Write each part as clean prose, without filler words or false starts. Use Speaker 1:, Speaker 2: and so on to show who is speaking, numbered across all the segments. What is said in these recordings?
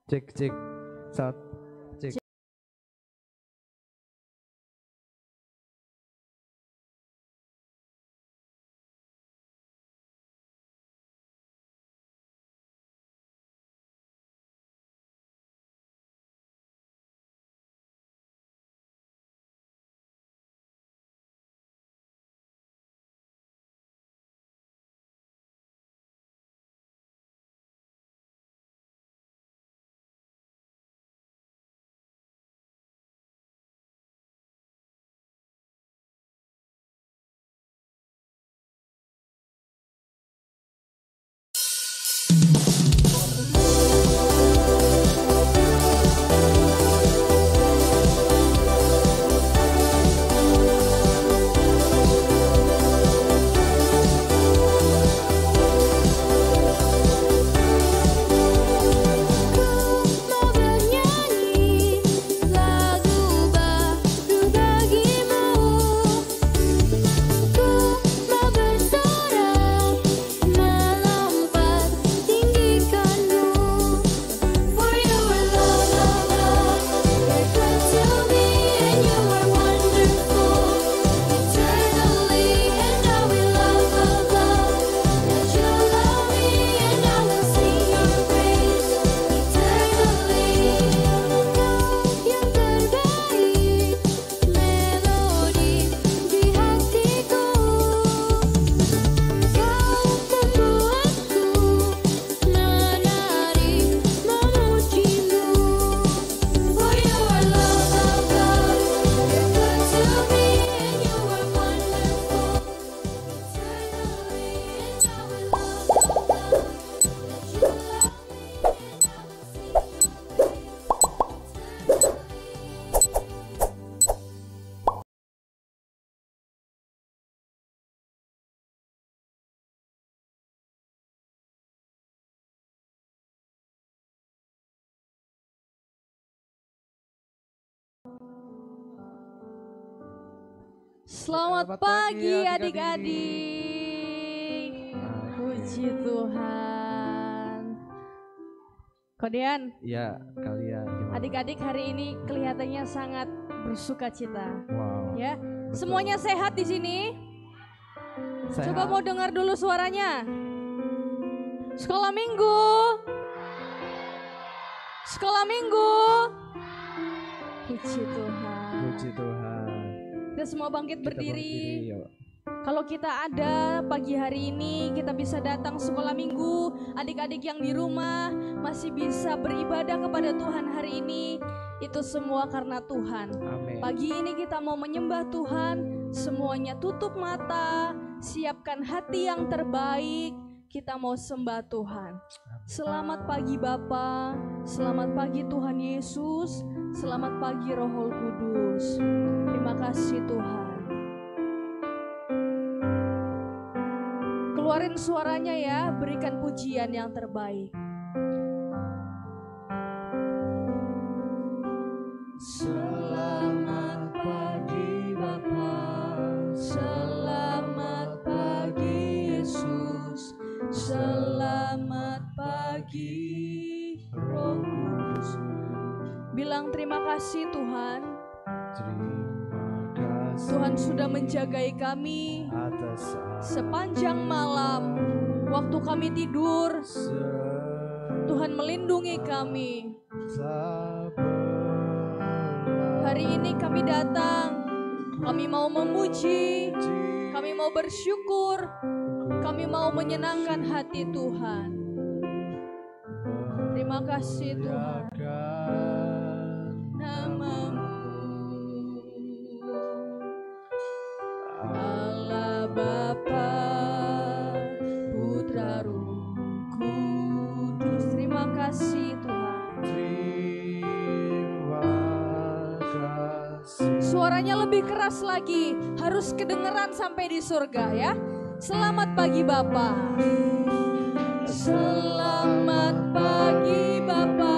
Speaker 1: Cek cek saat cek.
Speaker 2: Selamat pagi adik-adik. Puji Tuhan. Kodian.
Speaker 1: Iya, kalian gimana?
Speaker 2: Adik-adik hari ini kelihatannya sangat bersuka cita.
Speaker 1: Wow.
Speaker 2: Ya.
Speaker 1: Betul.
Speaker 2: Semuanya sehat di sini?
Speaker 1: Sehat.
Speaker 2: Coba mau dengar dulu suaranya. Sekolah minggu. Sekolah minggu. Puji Tuhan.
Speaker 1: Puji Tuhan.
Speaker 2: Kita semua bangkit
Speaker 1: Kita
Speaker 2: berdiri.
Speaker 1: yuk.
Speaker 2: Kalau kita ada pagi hari ini, kita bisa datang sekolah minggu. Adik-adik yang di rumah masih bisa beribadah kepada Tuhan hari ini. Itu semua karena Tuhan.
Speaker 1: Amin.
Speaker 2: Pagi ini kita mau menyembah Tuhan. Semuanya tutup mata, siapkan hati yang terbaik. Kita mau sembah Tuhan. Selamat pagi Bapa, selamat pagi Tuhan Yesus, selamat pagi Roh Kudus. Terima kasih Tuhan. Keluarin suaranya ya, berikan pujian yang terbaik.
Speaker 1: Selamat pagi Bapa,
Speaker 2: Selamat pagi Yesus, selamat pagi Roh Kudus. Bilang terima kasih Tuhan.
Speaker 1: terima kasih
Speaker 2: Tuhan sudah menjagai kami
Speaker 1: atas
Speaker 2: sepanjang malam. Waktu kami tidur, Tuhan melindungi kami. Hari ini kami datang, kami mau memuji, kami mau bersyukur, kami mau menyenangkan hati Tuhan. Terima kasih Tuhan. Namamu Allah Bapa, Putra Roh Kudus. Terima kasih Tuhan. Suaranya lebih keras lagi, harus kedengeran sampai di surga ya. Selamat pagi Bapa. Selamat pagi Bapa.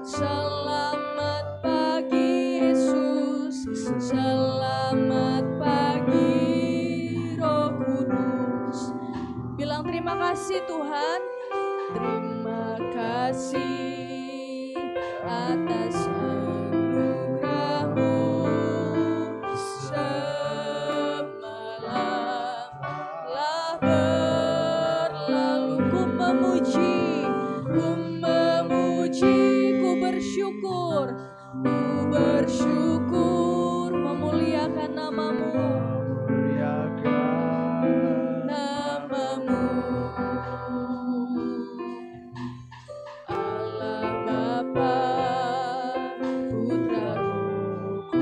Speaker 2: Selamat pagi Yesus. Selamat pagi Roh Kudus. Bilang terima kasih Tuhan. Terima kasih atas anugerah-Mu. Semalam telah berlalu, ku memuji, ku bersyukur, memuliakan nama-Mu. Allah Bapa, Putra, Roh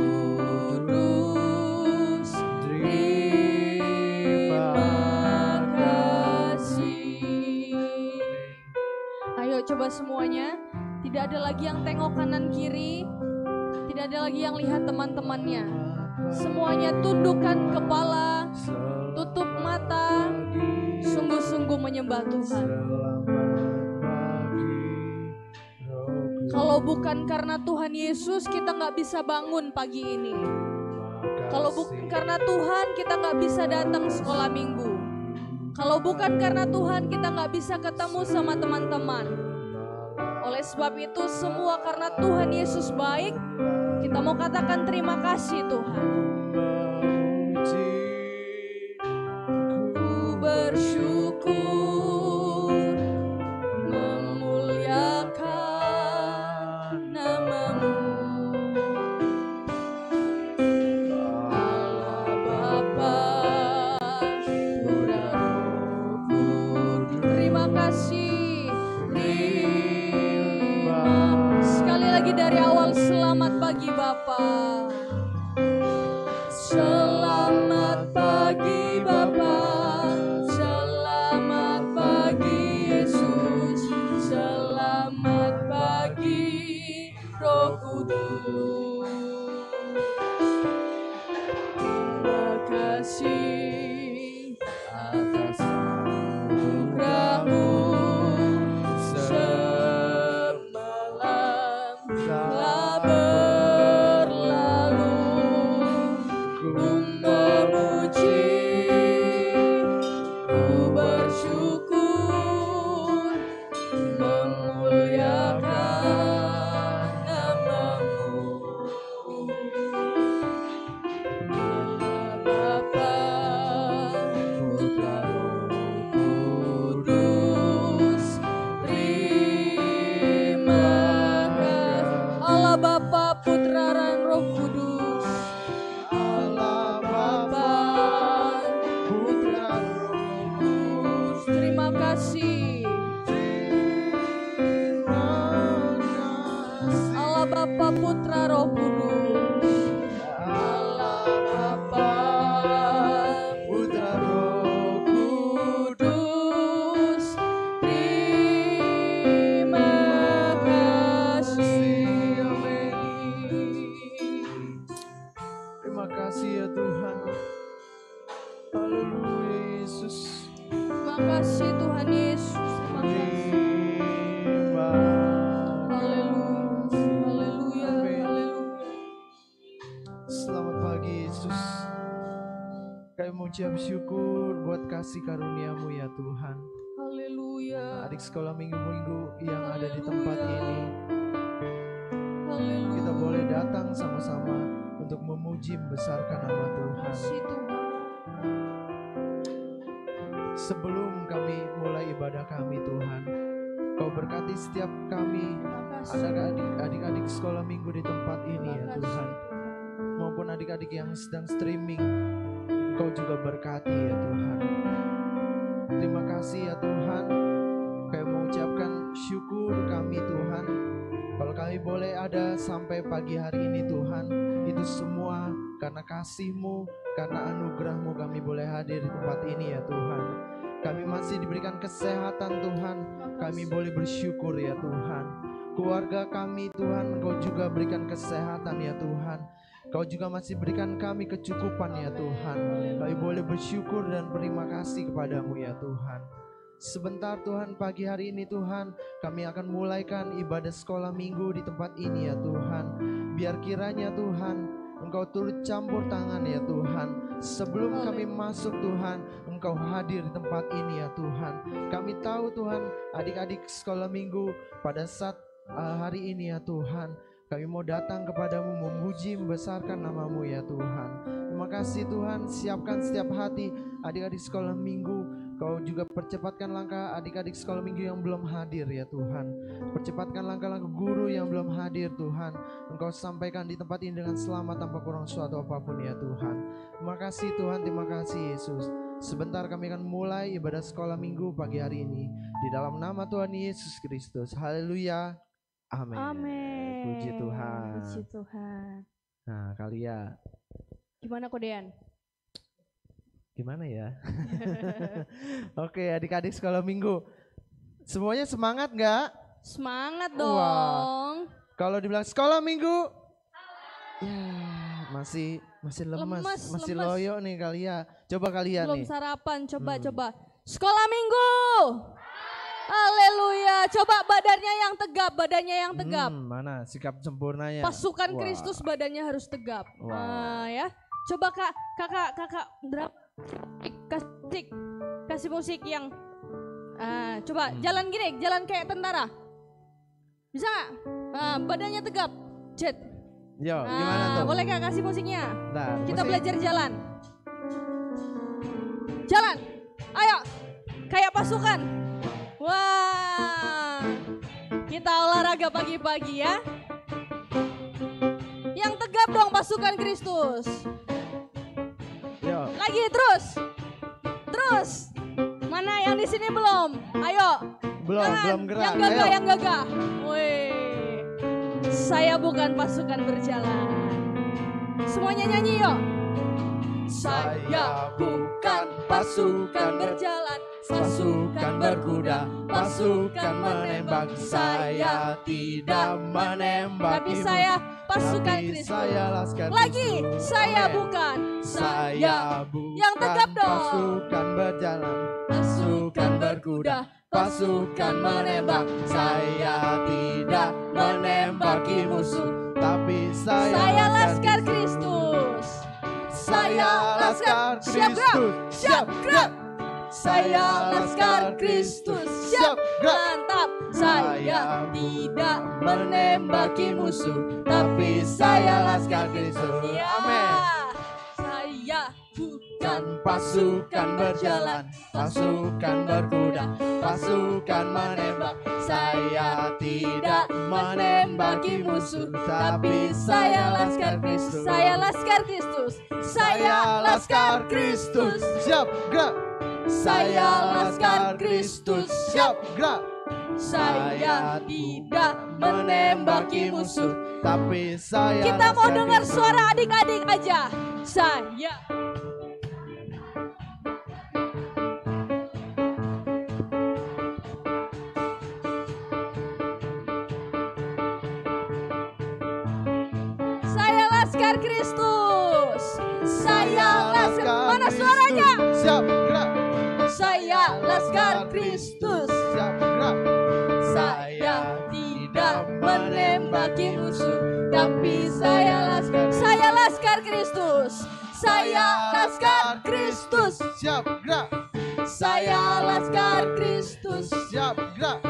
Speaker 2: Kudus, terima kasih. Ayo coba semuanya, tidak ada lagi yang tengok kanan kiri, tidak ada lagi yang lihat teman-temannya. Semuanya tundukkan kepala, tutup mata, sungguh-sungguh menyembah Tuhan. Kalau bukan karena Tuhan Yesus, kita nggak bisa bangun pagi ini. Kalau bukan karena Tuhan, kita nggak bisa datang sekolah minggu. Kalau bukan karena Tuhan, kita nggak bisa ketemu sama teman-teman. Oleh sebab itu, semua karena Tuhan Yesus baik, kita mau katakan terima kasih Tuhan. Ku bersyukur, memuliakan nama-Mu. Allah Bapa, Putra, Roh Kudus. Terima kasih. Sekali lagi dari awal, selamat pagi Bapa. Selamat pagi Bapa. Selamat pagi Yesus. Selamat pagi Roh Kudus. Terima kasih atas anugerah-Mu. Semalam telah berlalu, ku memuji, ku bersyukur, memuliakan nama-Mu. Allah Bapa, Putra, Roh Kudus, terima kasih. Allah Bapa, Putra, dan Roh Kudus. Allah Bapa, Putra, Roh Kudus. Terima kasih. Allah Bapa, Putra, Roh Kudus. Allah Bapa, Putra, Roh Kudus. Terima kasih.
Speaker 1: Terima kasih ya Tuhan. Haleluya Yesus.
Speaker 2: Terima kasih Tuhan Yesus. Terima kasih.
Speaker 1: Terima
Speaker 2: Haleluya. Haleluya.
Speaker 1: Amin.
Speaker 2: Haleluya.
Speaker 1: Selamat pagi Yesus. Kami mengucap syukur buat kasih karunia-Mu ya Tuhan.
Speaker 2: Haleluya.
Speaker 1: Adik sekolah minggu-minggu yang ada di tempat ini,
Speaker 2: Haleluya.
Speaker 1: kita boleh datang sama-sama untuk memuji membesarkan nama
Speaker 2: Terima
Speaker 1: Tuhan.
Speaker 2: kasih Tuhan.
Speaker 1: Sebelum kami mulai ibadah kami Tuhan, Kau berkati setiap kami,
Speaker 2: Terima kasih.
Speaker 1: ada adik-adik sekolah minggu di tempat ini ya
Speaker 2: Terima kasih
Speaker 1: Tuhan, maupun adik-adik yang sedang streaming, Kau juga berkati ya Tuhan. Terima kasih ya Tuhan, kami mengucapkan syukur kami Tuhan, kalau kami boleh ada sampai pagi hari ini Tuhan, itu semua karena kasih-Mu, karena anugerah-Mu kami boleh hadir di tempat ini ya Tuhan. Kami masih diberikan kesehatan Tuhan, kami boleh bersyukur ya Tuhan. Keluarga kami Tuhan, Kau juga berikan kesehatan ya Tuhan. Kau juga masih berikan kami kecukupan ya Tuhan. Kami boleh bersyukur dan berterima kasih kepadamu ya Tuhan. Sebentar Tuhan, pagi hari ini Tuhan, kami akan mulaikan ibadah sekolah minggu di tempat ini ya Tuhan. Biar kiranya Tuhan, Engkau turut campur tangan ya Tuhan. Sebelum kami masuk Tuhan, Engkau hadir di tempat ini ya Tuhan. Kami tahu Tuhan, adik-adik sekolah minggu pada saat hari ini ya Tuhan. Kami mau datang kepadamu, memuji, membesarkan namamu ya Tuhan. Terima kasih Tuhan, siapkan setiap hati adik-adik sekolah minggu. Kau juga percepatkan langkah adik-adik sekolah minggu yang belum hadir ya Tuhan. Percepatkan langkah-langkah guru yang belum hadir Tuhan. Engkau sampaikan di tempat ini dengan selamat tanpa kurang suatu apapun ya Tuhan. Terima kasih Tuhan, terima kasih Yesus. Sebentar kami akan mulai ibadah sekolah minggu pagi hari ini. Di dalam nama Tuhan Yesus Kristus. Haleluya. Amin.
Speaker 2: Amin.
Speaker 1: Puji Tuhan.
Speaker 2: Puji Tuhan.
Speaker 1: Nah kalian
Speaker 2: Gimana Kodean?
Speaker 1: gimana ya? Oke adik-adik sekolah minggu, semuanya semangat nggak?
Speaker 2: Semangat
Speaker 1: Wah.
Speaker 2: dong.
Speaker 1: Kalau dibilang sekolah minggu, ya masih lemes, masih
Speaker 2: lemes.
Speaker 1: loyo nih kalian. Coba kalian
Speaker 2: Belum
Speaker 1: nih.
Speaker 2: sarapan, coba. Sekolah minggu. Haleluya. Coba badannya yang tegap.
Speaker 1: Mana sikap sempurnanya?
Speaker 2: Pasukan
Speaker 1: Wah.
Speaker 2: Kristus badannya harus tegap.
Speaker 1: Wow.
Speaker 2: Nah, ya. Coba kakak drum kasih musik yang coba jalan gini, jalan kayak tentara. Bisa nggak? Badannya tegap. Jet.
Speaker 1: Yo, gimana tuh?
Speaker 2: Boleh kak kasih musiknya?
Speaker 1: Bentar,
Speaker 2: Kita
Speaker 1: musik.
Speaker 2: belajar jalan. Jalan. Ayo. Kayak pasukan. Wah. Kita olahraga pagi-pagi ya. Yang tegap dong pasukan Kristus.
Speaker 1: Yo.
Speaker 2: Lagi terus. Mana yang di sini belum? Ayo.
Speaker 1: Belum gerak.
Speaker 2: Yang gagah. Wih. Saya bukan pasukan berjalan. Semuanya nyanyi yuk. Saya bukan pasukan berjalan, pasukan berkuda, pasukan menembak. Saya tidak menembak, tapi saya pasukan Kristus.
Speaker 1: Saya laskar
Speaker 2: Lagi,
Speaker 1: Kristus.
Speaker 2: saya
Speaker 1: Amin.
Speaker 2: bukan.
Speaker 1: Saya bukan
Speaker 2: yang tegap dong.
Speaker 1: pasukan berjalan,
Speaker 2: Pasukan berkuda, pasukan menembak. Saya tidak menembaki musuh,
Speaker 1: tapi
Speaker 2: saya laskar Kristus. Saya laskar
Speaker 1: Kristus.
Speaker 2: siap gerak. Saya laskar Kristus, siap mantap. Saya tidak menembaki musuh, tapi saya laskar Kristus. Ya.
Speaker 1: Amin.
Speaker 2: Saya bukan
Speaker 1: Pasukan berjalan, pasukan berkuda, pasukan menembak. Saya tidak menembaki musuh, tapi saya laskar Kristus.
Speaker 2: Saya laskar Kristus. Saya laskar Kristus.
Speaker 1: Siap gerak.
Speaker 2: Saya laskar Kristus.
Speaker 1: Siap gerak.
Speaker 2: Saya tidak menembaki musuh.
Speaker 1: Tapi saya
Speaker 2: Kita mau
Speaker 1: laskar
Speaker 2: dengar
Speaker 1: Kristus.
Speaker 2: suara adik-adik aja. Saya laskar Kristus. Saya laskar. Mana suaranya?
Speaker 1: Siap gerak.
Speaker 2: Saya laskar Kristus.
Speaker 1: Siap gerak.
Speaker 2: Saya tidak menembaki musuh, tapi saya laskar Kristus. Saya laskar Kristus.
Speaker 1: Siap gerak.
Speaker 2: Saya laskar Kristus.
Speaker 1: Siap gerak.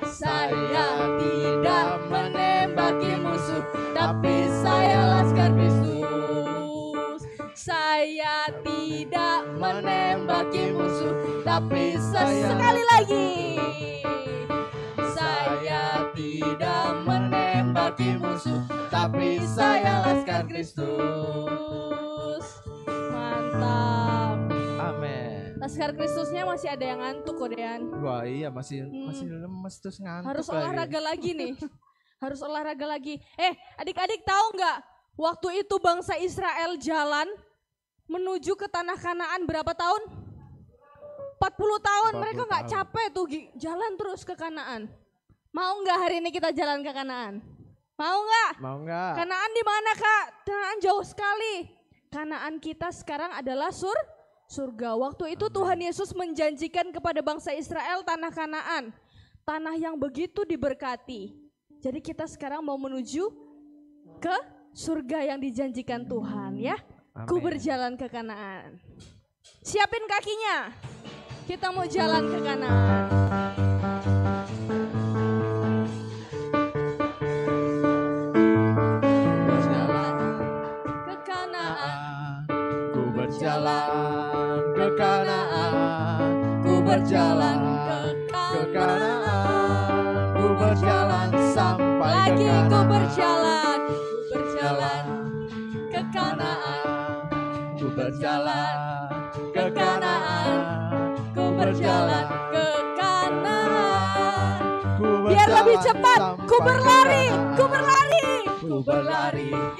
Speaker 2: Saya tidak menembaki musuh, tapi saya laskar Kristus. Saya tidak menembaki musuh, tapi sekali lagi. Saya tidak menembaki musuh, tapi saya laskar Kristus. Mantap.
Speaker 1: Amin.
Speaker 2: Laskar Kristusnya masih ada yang ngantuk kok Dean.
Speaker 1: Wah iya masih lemes terus ngantuk.
Speaker 2: Harus
Speaker 1: lagi.
Speaker 2: olahraga lagi nih. Harus olahraga lagi. Adik-adik tahu nggak? Waktu itu bangsa Israel jalan menuju ke tanah Kanaan berapa tahun? 40 tahun.
Speaker 1: 40
Speaker 2: Mereka nggak
Speaker 1: tahun.
Speaker 2: capek tuh jalan terus ke Kanaan. Mau nggak hari ini kita jalan ke Kanaan? Mau nggak?
Speaker 1: Mau nggak?
Speaker 2: Kanaan di mana Kak? Kanaan jauh sekali. Kanaan kita sekarang adalah surga. Waktu itu Tuhan Yesus menjanjikan kepada bangsa Israel tanah Kanaan. Tanah yang begitu diberkati. Jadi kita sekarang mau menuju ke surga yang dijanjikan Tuhan ya. Ku
Speaker 1: Amin.
Speaker 2: berjalan ke Kanaan. Siapin kakinya. Kita mau jalan ke Kanaan. lagi ku berjalan ke Kanaan,
Speaker 1: ku berjalan
Speaker 2: ke Kanaan, ku berjalan ke Kanaan. Biar lebih cepat, ku berlari,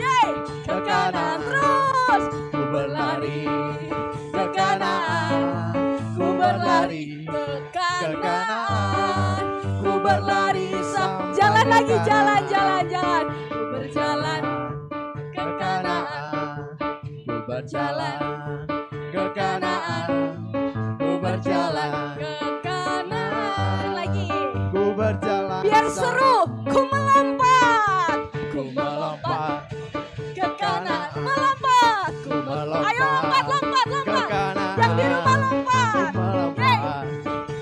Speaker 2: yeay, ke Kanaan terus,
Speaker 1: ku berlari ke Kanaan, ku berlari
Speaker 2: ke
Speaker 1: ke
Speaker 2: Kanaan.
Speaker 1: Kanaan, ku berlari sampai
Speaker 2: Jalan lagi,
Speaker 1: ke
Speaker 2: jalan.
Speaker 1: Kanaan.
Speaker 2: Ku berjalan ke Kanaan,
Speaker 1: Ku berjalan ke Kanaan, ku berjalan,
Speaker 2: ke Kanaan. Lagi.
Speaker 1: ku berjalan.
Speaker 2: Biar seru, ku melompat ke Kanaan, melompat.
Speaker 1: Ku melompat.
Speaker 2: Ayo lompat.
Speaker 1: Ke Kanaan.
Speaker 2: Yang di rumah lompat.
Speaker 1: Ku melompat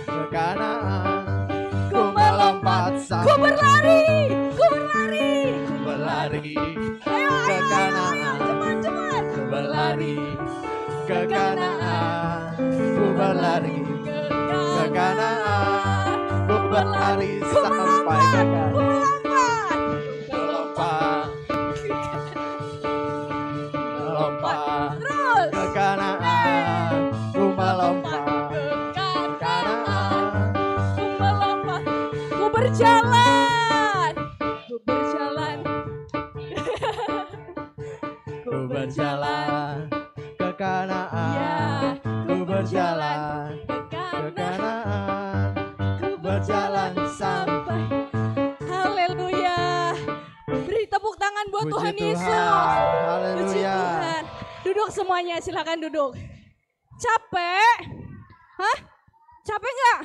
Speaker 1: ke Kanaan.
Speaker 2: Ku melompat. Ku berlari.
Speaker 1: Ku berlari
Speaker 2: Ayo,
Speaker 1: ke Kanaan.
Speaker 2: cepat.
Speaker 1: Ku berlari ke Kanaan. Ku berlari ke Kanaan. Ku berlari sampai ke Kanaan.
Speaker 2: Ku melompat.
Speaker 1: Melompat
Speaker 2: Terus.
Speaker 1: ke Kanaan. Ku melompat
Speaker 2: Ke
Speaker 1: ke
Speaker 2: Kanaan.
Speaker 1: Kanaan.
Speaker 2: Ku melompat. Ku berjalan.
Speaker 1: Ku berjalan ke Kanaan.
Speaker 2: Ya,
Speaker 1: Ku berjalan
Speaker 2: ke
Speaker 1: ke
Speaker 2: Kanaan.
Speaker 1: Kanaan.
Speaker 2: Ku
Speaker 1: Berjalan sampai.
Speaker 2: Haleluya. Beri tepuk tangan buat
Speaker 1: Puji
Speaker 2: Tuhan
Speaker 1: Tuhan.
Speaker 2: Yesus. Puji
Speaker 1: Haleluya.
Speaker 2: Tuhan. Duduk semuanya, silakan duduk. Capek? Hah? Capek nggak?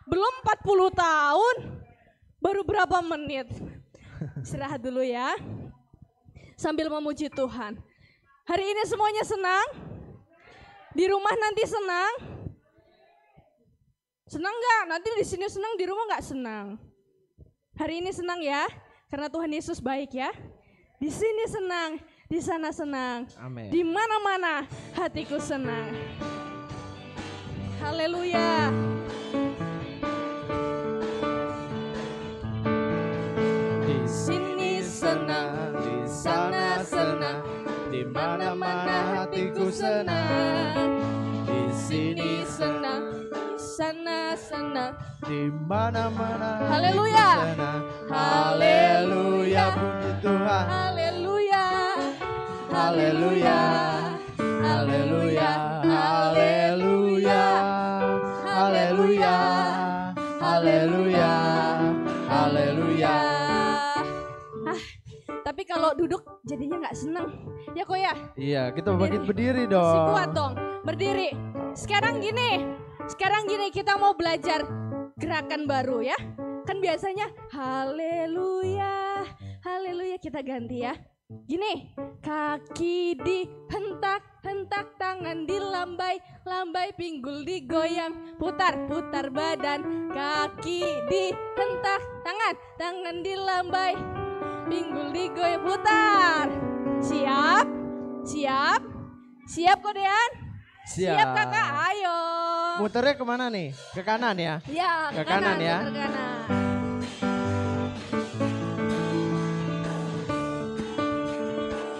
Speaker 2: Belum 40 tahun? Baru berapa menit? Istirahat dulu ya. Sambil memuji Tuhan. Hari ini semuanya senang? Di rumah nanti senang? Senang nggak? Nanti di sini senang, di rumah nggak senang. Hari ini senang ya, karena Tuhan Yesus baik ya. Di sini senang, di sana senang,
Speaker 1: Amin.
Speaker 2: di mana-mana hatiku senang. Haleluya.
Speaker 1: Di sini senang, di sana senang, di mana-mana hatiku senang. Di sini senang,
Speaker 2: Senang, di sana senang.
Speaker 1: di mana-mana
Speaker 2: Haleluya.
Speaker 1: hatiku senang. Haleluya, puji Tuhan.
Speaker 2: Haleluya.
Speaker 1: Haleluya. Haleluya. Haleluya. Haleluya. Haleluya. Haleluya.
Speaker 2: Tapi kalau duduk jadinya nggak senang. Ya kok ya?
Speaker 1: Iya, kita bangkit berdiri
Speaker 2: Si
Speaker 1: dong.
Speaker 2: kuat dong, berdiri. Sekarang gini kita mau belajar gerakan baru ya. Kan biasanya haleluya, haleluya, kita ganti ya. Gini, kaki dihentak, hentak, tangan dilambai, lambai, pinggul digoyang, putar, putar badan. Kaki dihentak, tangan dilambai, pinggul digoyang, putar. Siap? Siap Kodean? Siap kakak, ayo.
Speaker 1: Muternya kemana nih? Ke kanan ya?
Speaker 2: Ya,
Speaker 1: Ke kanan ya.
Speaker 2: Ke kanan.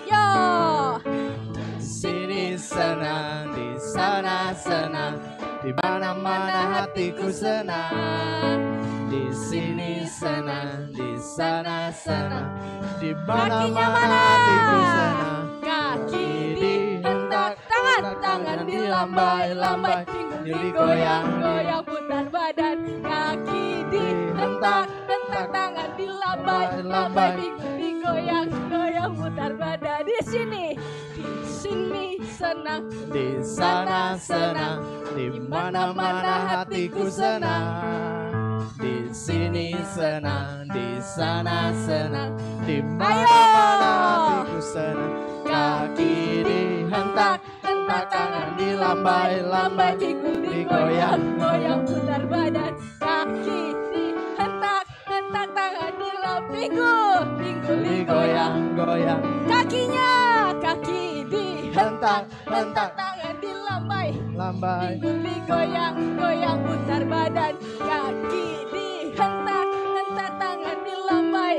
Speaker 2: Yo.
Speaker 1: Sini senang, di sana senang, di mana-mana hatiku senang. Di sini senang, di sana senang, di
Speaker 2: Kakinya
Speaker 1: mana-mana
Speaker 2: mana?
Speaker 1: hatiku senang.
Speaker 2: Kaki dihentak, tangan dilambai, lambai, pinggul digoyang, goyang, putar badan. Kaki dihentak, hentak, tangan dilambai, lambai, pinggul digoyang, goyang, putar badan. Di sini senang.
Speaker 1: Di sana senang, di mana-mana hatiku senang. Di sini senang, di sana senang, di mana-mana hatiku senang. Kaki dihentak, hentak, tangan dilambai, lambai,
Speaker 2: pinggul
Speaker 1: digoyang,
Speaker 2: goyang, putar badan. Kaki dihentak, hentak, tangan dilambai, pinggul
Speaker 1: digoyang, goyang,
Speaker 2: kakinya, kaki dihentak,
Speaker 1: hentak,
Speaker 2: tangan dilambai,
Speaker 1: lambai,
Speaker 2: pinggul digoyang, goyang, putar badan. Kaki dihentak, hentak, tangan dilambai,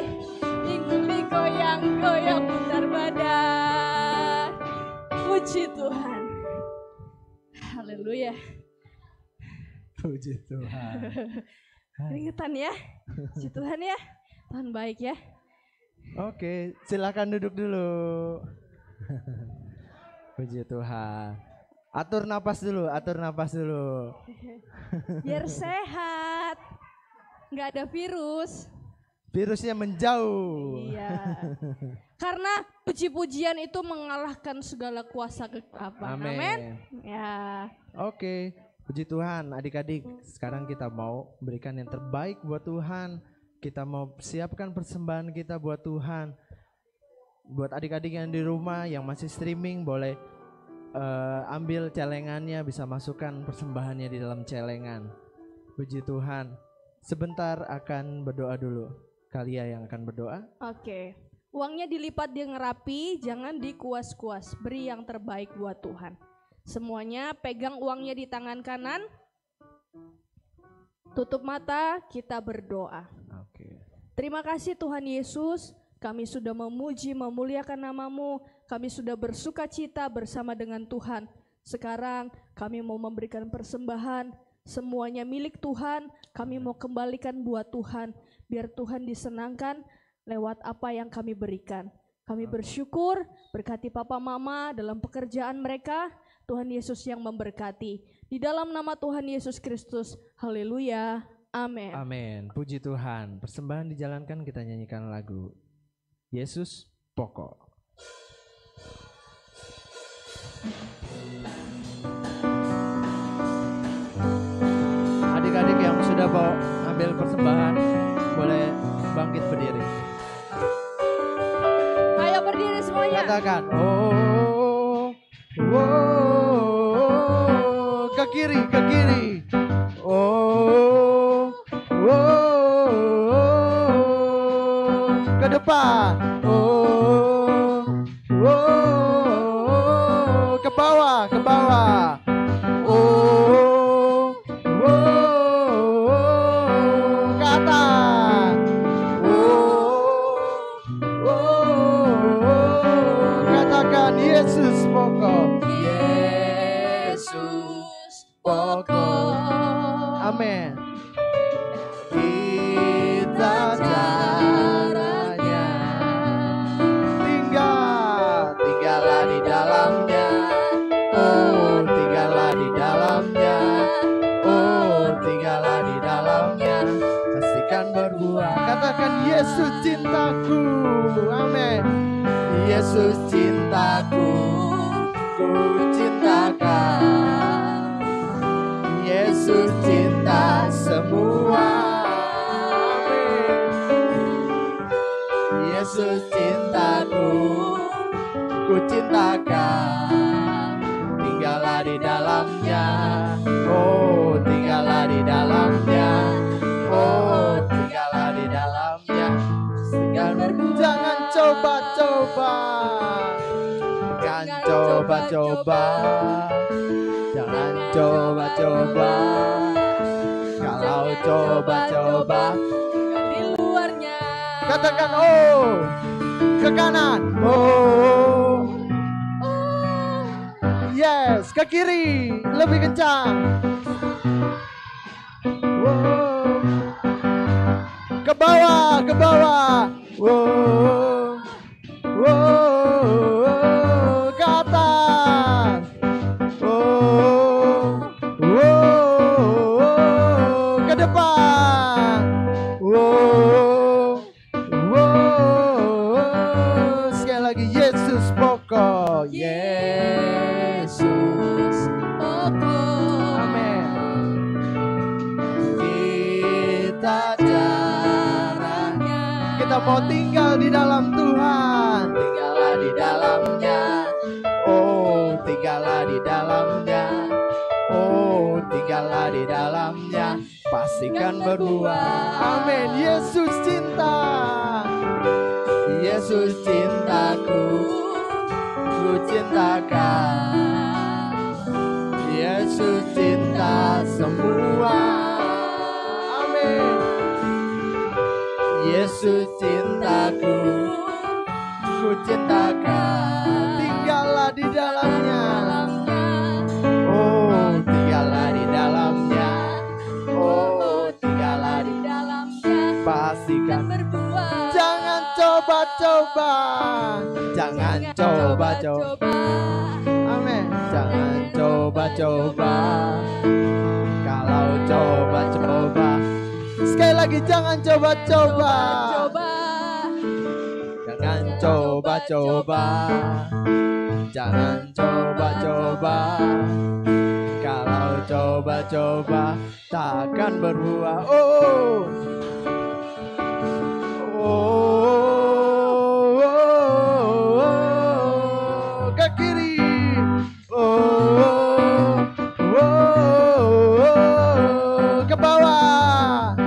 Speaker 2: Puji Tuhan. Haleluya.
Speaker 1: Puji Tuhan.
Speaker 2: Keringetan ya. Puji Tuhan ya. Tuhan baik ya.
Speaker 1: Oke, silakan duduk dulu. Puji Tuhan. Atur napas dulu, atur napas dulu.
Speaker 2: Biar sehat. Nggak ada virus.
Speaker 1: Virusnya menjauh.
Speaker 2: Iya. Karena puji-pujian itu mengalahkan segala kuasa kegelapan.
Speaker 1: Amin.
Speaker 2: Amin. Ya.
Speaker 1: Oke, puji Tuhan adik-adik. Sekarang kita mau berikan yang terbaik buat Tuhan. Kita mau siapkan persembahan kita buat Tuhan. Buat adik-adik yang di rumah yang masih streaming boleh ambil celengannya, bisa masukkan persembahannya di dalam celengan. Puji Tuhan. Sebentar akan berdoa dulu. Kalian yang akan berdoa.
Speaker 2: Oke. Uangnya dilipat dengan rapi, jangan dikuas-kuas. Beri yang terbaik buat Tuhan. Semuanya pegang uangnya di tangan kanan. Tutup mata, kita berdoa.
Speaker 1: Oke.
Speaker 2: Terima kasih Tuhan Yesus, kami sudah memuji, memuliakan nama-Mu. Kami sudah bersuka cita bersama dengan Tuhan. Sekarang kami mau memberikan persembahan. Semuanya milik Tuhan, kami mau kembalikan buat Tuhan. Biar Tuhan disenangkan lewat apa yang kami berikan. Kami bersyukur, berkati Papa Mama dalam pekerjaan mereka. Tuhan Yesus yang memberkati. Di dalam nama Tuhan Yesus Kristus, haleluya, amin.
Speaker 1: Amin, puji Tuhan. Persembahan dijalankan, kita nyanyikan lagu Yesus Pokok. Adik-adik yang sudah bawa ambil persembahan boleh bangkit berdiri.
Speaker 2: Ayo berdiri semuanya.
Speaker 1: Katakan oh, oh, ke kiri, ke kiri. Oh, oh, ke depan. Oh, oh, ke bawah, ke bawah. Oh, oh, ke atas. Katakan Yesus pokok.
Speaker 2: Yesus pokok.
Speaker 1: Amin. Kita caranya tinggallah di dalamnya. Oh, tinggallah di dalamnya. Oh, tinggallah di dalamnya. Pastikan berbuah. Katakan Yesus cintaku. Amin. Yesus cintaku, ku cintakan. Yesus cinta semua. Amin. Yesus cintaku, ku cintakan. Tinggallah di dalamnya. Oh, tinggallah di dalamnya. Oh, tinggallah di dalamnya. Jangan coba-coba. Jangan coba-coba. Jangan coba-coba. Kalau coba-coba
Speaker 2: Di luarnya.
Speaker 1: katakan oh, ke kanan. Oh, yes, ke kiri, lebih kencang. Oh, ke bawah, ke bawah. Oh, oh, ke atas. Oh, oh, ke depan. Oh, oh, sekali lagi Yesus pokok. Yesus
Speaker 2: Pokok.
Speaker 1: Amin. Kita caranya, kita mau tinggal di dalam Tuhan. Tinggallah di dalamnya. Oh, tinggallah di dalamnya. Oh, tinggallah di dalamnya. Pastikan berbuah. Amin. Yesus cinta. Yesus cintaku, ku cintakan. Yesus cinta semua. Amin. Yesus cintaku, ku cintakan. Tinggallah di dalamnya. kasihkan.
Speaker 2: berbuat.
Speaker 1: Jangan coba-coba, jangan coba-coba. Amin. Jangan coba-coba. Kalau coba-coba, sekali lagi jangan coba-coba. Jangan coba-coba. Jangan coba-coba. Kalau coba-coba takkan berbuah. Oh. Ke kiri. Ke bawah.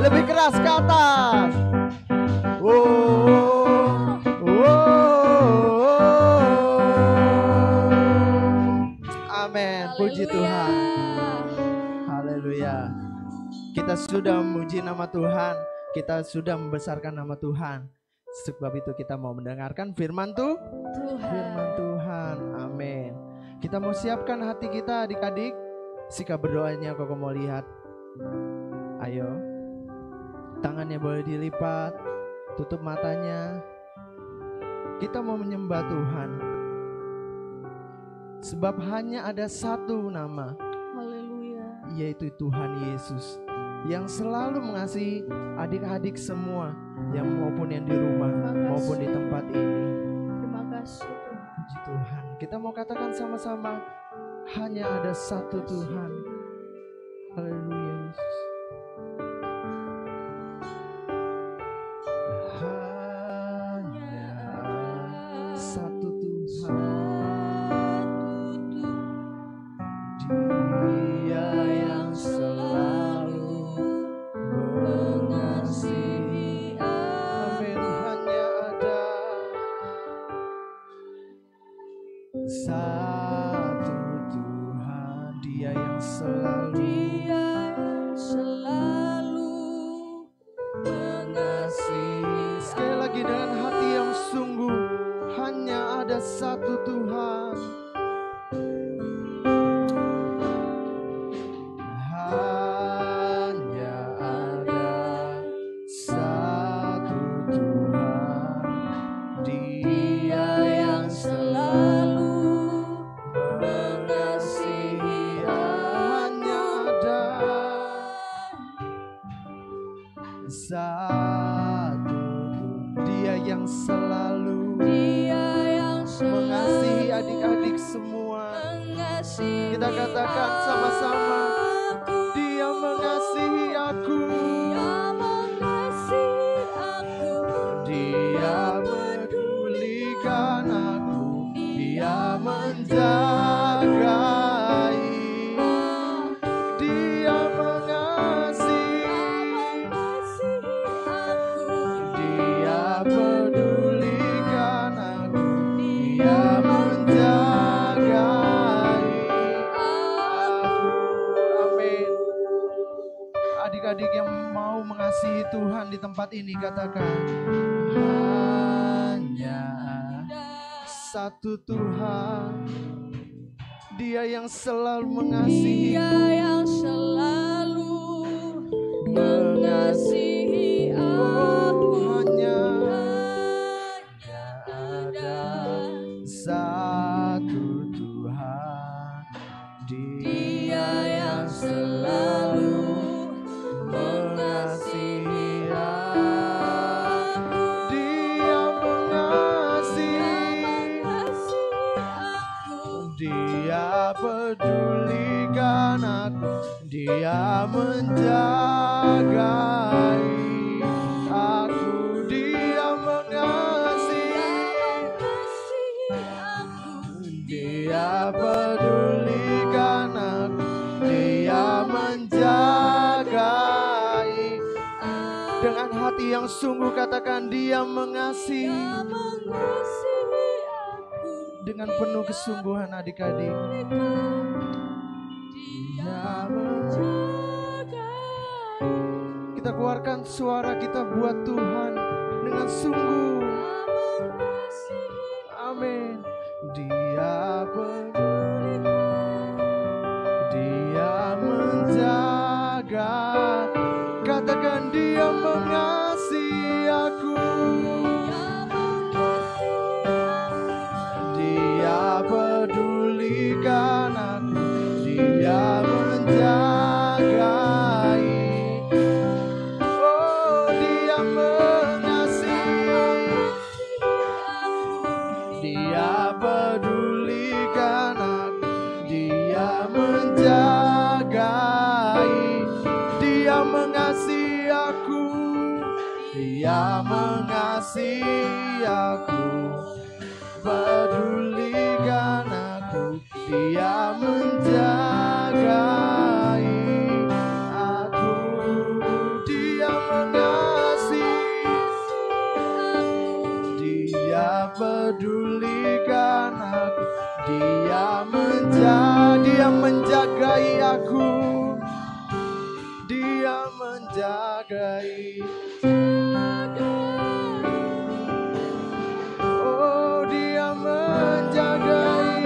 Speaker 1: Lebih keras ke atas. Amin. Puji Tuhan. Haleluya. Kita sudah memuji nama Tuhan. Kita sudah membesarkan nama Tuhan. Sebab itu kita mau mendengarkan firman Firman Tuhan. Amin. Kita mau siapkan hati kita adik-adik. Sikap berdoanya kok mau lihat. Ayo. Tangannya boleh dilipat. Tutup matanya. Kita mau menyembah Tuhan. Sebab hanya ada satu nama.
Speaker 2: Haleluya.
Speaker 1: Yaitu Tuhan Yesus. Yang selalu mengasihi adik-adik semua, yang maupun yang di rumah maupun di tempat ini.
Speaker 2: Terima kasih Tuhan.
Speaker 1: Puji Tuhan. Kita mau katakan sama-sama, hanya ada satu Tuhan. Haleluya Yesus. Hanya satu Tuhan. Dia yang selalu mengasihi. Amin. Hanya ada satu Tuhan. Dia yang selalu mengasihi. Sekali lagi dengan hati yang sungguh, hanya ada satu Tuhan. Dia yang selalu mengasihi adik-adik semua. Kita katakan sama-sama, Dia mengasihi aku. Dia pedulikan aku. Dia menjagai. Dia mengasihi. Dia pedulikan aku. Dia menjagai aku. Amin. Adik-adik yang mau mengasihi Tuhan di tempat ini, katakan, hanya satu Tuhan. Dia yang selalu mengasihi.
Speaker 2: Dia yang selalu mengasihi aku.
Speaker 1: Hanya ada satu Tuhan. Dia yang selalu mengasihi aku. Dia mengasihi aku. Dia pedulikan aku. Dia menjagai aku. Dia mengasihi aku. Dia pedulikan aku. Dia menjagai. Dengan hati yang sungguh katakan, Dia mengasihi. Dengan penuh kesungguhan adik-adik. Dia menjagai. Kita keluarkan suara kita buat Tuhan dengan sungguh. Amin. Dia peduli. Dia menjaga. mengasihi aku, pedulikan aku, Dia menjagai aku, Dia mengasihi, Dia pedulikan aku, Dia menjagai aku, Dia menjagai. Oh, Dia menjagai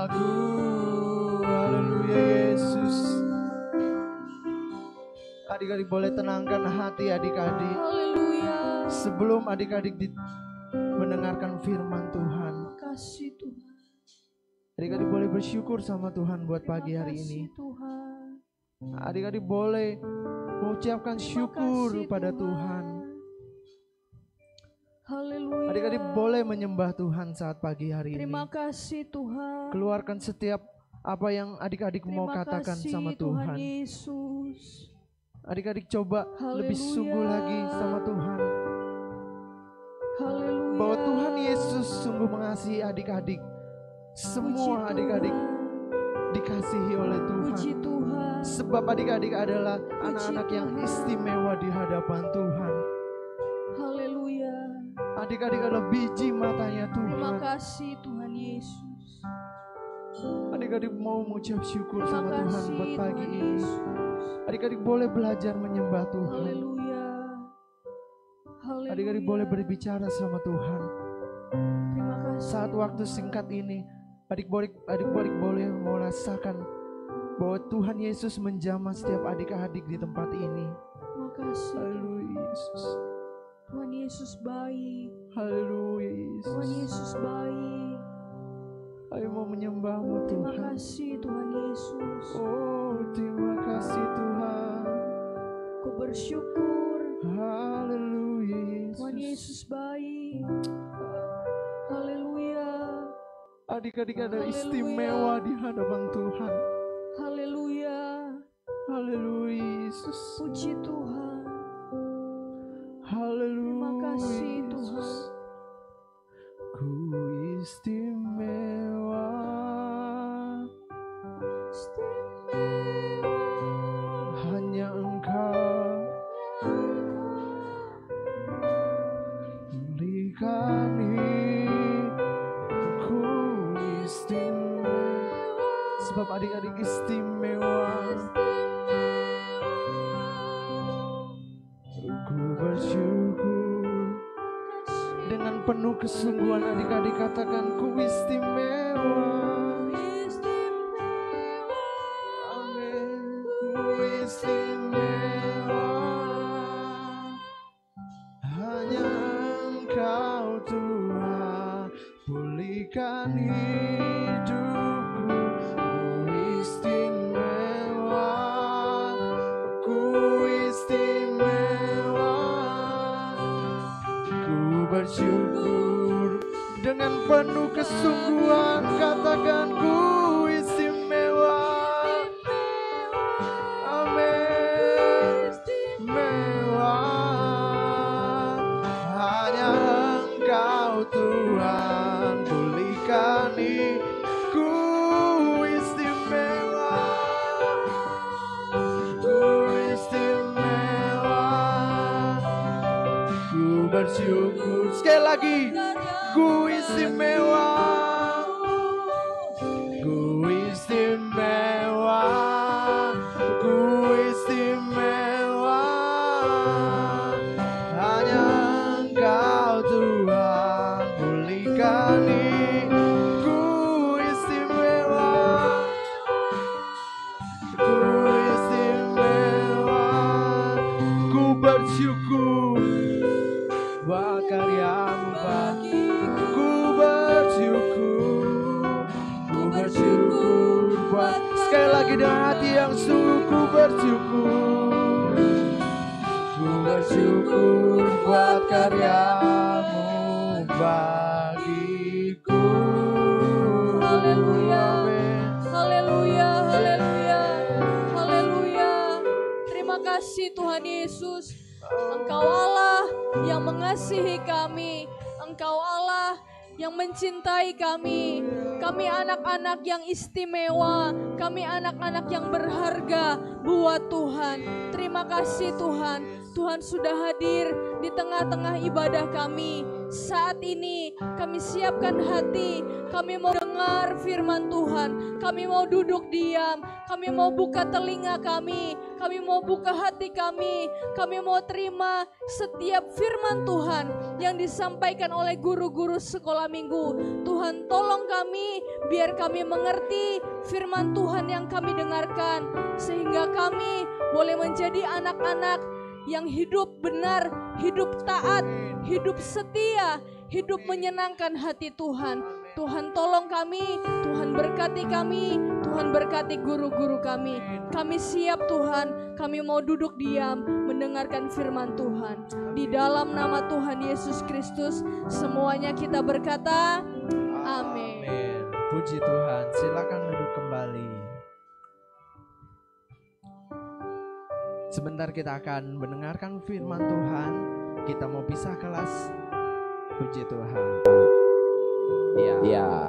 Speaker 1: aku. Haleluya Yesus. Adik-adik boleh tenangkan hati adik-adik.
Speaker 2: Haleluya.
Speaker 1: Sebelum adik-adik mendengarkan firman Tuhan,
Speaker 2: Kasih Tuhan.
Speaker 1: adik-adik boleh bersyukur sama Tuhan buat pagi hari ini.
Speaker 2: Tuhan.
Speaker 1: Adik-adik boleh mengucapkan syukur pada Tuhan.
Speaker 2: Haleluya.
Speaker 1: Adik-adik boleh menyembah Tuhan saat pagi hari ini.
Speaker 2: Terima kasih Tuhan.
Speaker 1: Keluarkan setiap apa yang adik-adik mau katakan sama Tuhan.
Speaker 2: Yesus.
Speaker 1: Adik-adik coba lebih sungguh lagi sama Tuhan.
Speaker 2: Haleluya.
Speaker 1: Bahwa Tuhan Yesus sungguh mengasihi adik-adik. Semua adik-adik dikasihi oleh Tuhan.
Speaker 2: Puji Tuhan.
Speaker 1: Sebab adik-adik adalah anak-anak yang istimewa di hadapan Tuhan.
Speaker 2: Haleluya.
Speaker 1: Adik-adik adalah biji matanya
Speaker 2: Terima
Speaker 1: Tuhan.
Speaker 2: kasih Tuhan Yesus.
Speaker 1: Adik-adik mau mengucap syukur
Speaker 2: Terima
Speaker 1: sama Tuhan
Speaker 2: kasih
Speaker 1: buat pagi
Speaker 2: Tuhan
Speaker 1: ini.
Speaker 2: Yesus.
Speaker 1: Adik-adik boleh belajar menyembah Tuhan.
Speaker 2: Haleluya. Haleluya.
Speaker 1: Adik-adik boleh berbicara sama Tuhan.
Speaker 2: Terima kasih.
Speaker 1: Saat waktu singkat ini, adik-adik boleh merasakan bahwa Tuhan Yesus menjamah setiap adik-adik di tempat ini.
Speaker 2: Terima kasih.
Speaker 1: Haleluya Yesus.
Speaker 2: Tuhan Yesus baik.
Speaker 1: Haleluya
Speaker 2: Tuhan
Speaker 1: Yesus.
Speaker 2: Yesus baik.
Speaker 1: Ayo mau menyembahmu
Speaker 2: Terima
Speaker 1: Tuhan.
Speaker 2: kasih Tuhan Yesus.
Speaker 1: Oh, terima kasih Tuhan.
Speaker 2: Ku bersyukur.
Speaker 1: Haleluya Yesus.
Speaker 2: Tuhan Yesus baik. Haleluya.
Speaker 1: Adik-adik adalah
Speaker 2: Haleluya.
Speaker 1: istimewa di hadapan Tuhan.
Speaker 2: Haleluya.
Speaker 1: Haleluya Yesus.
Speaker 2: Puji Tuhan.
Speaker 1: Haleluya.
Speaker 2: Terima kasih
Speaker 1: Yesus.
Speaker 2: Tuhan.
Speaker 1: Ku istimewa. Hanya Engkau berikan hidupku istimewa. Sebab adik-adik istimewa. Ku bersyukur. Dengan penuh kesungguhan adik-adik katakan ku istimewa. Amin. Ku istimewa. Hanya Engkau Tuhan pulihkan hidupku. Ku istimewa. Ku istimewa. Ku bersyukur dengan penuh kesungguhan katakan ku istimewa. Amin. Istimewa. Hanya Engkau Tuhan pulihkan ku istimewa. Ku istimewa. Ku bersyukur sekali lagi. Ku istimewa. Ku istimewa. Ku istimewa. Hanya Engkau Tuhan pulihkan ku istimewa. Ku istimewa. Ku bersyukur buat karyamu bagi. Ku bersyukur. Ku bersyukur buat. Sekali lagi dengan hati yang sungguh ku bersyukur. Ku bersyukur buat karyamu bagiku.
Speaker 2: Haleluya.
Speaker 1: Amin.
Speaker 2: Haleluya. Haleluya. Haleluya. kasih Tuhan Yesus. Engkau Allah yang mengasihi kami. Engkau Allah yang mencintai kami. Kami anak-anak yang istimewa. Kami anak-anak yang berharga buat Tuhan. Terima kasih Tuhan. Tuhan sudah hadir di tengah-tengah ibadah kami. Saat ini kami siapkan hati. Kami mau dengar firman Tuhan. Kami mau duduk diam. Kami mau buka telinga kami. Kami mau buka hati kami. Kami mau terima setiap firman Tuhan yang disampaikan oleh guru-guru sekolah minggu. Tuhan tolong kami biar kami mengerti firman Tuhan yang kami dengarkan. Sehingga kami boleh menjadi anak-anak yang hidup benar, hidup taat, hidup setia, hidup menyenangkan hati Tuhan. Tuhan tolong kami, Tuhan berkati kami, Tuhan berkati guru-guru kami. Kami siap Tuhan, kami mau duduk diam mendengarkan firman Tuhan. Di dalam nama Tuhan Yesus Kristus, semuanya kita berkata, amin.
Speaker 1: Puji Tuhan, silakan duduk kembali. Sebentar kita akan mendengarkan firman Tuhan. Kita mau pisah kelas. Puji Tuhan. Ya.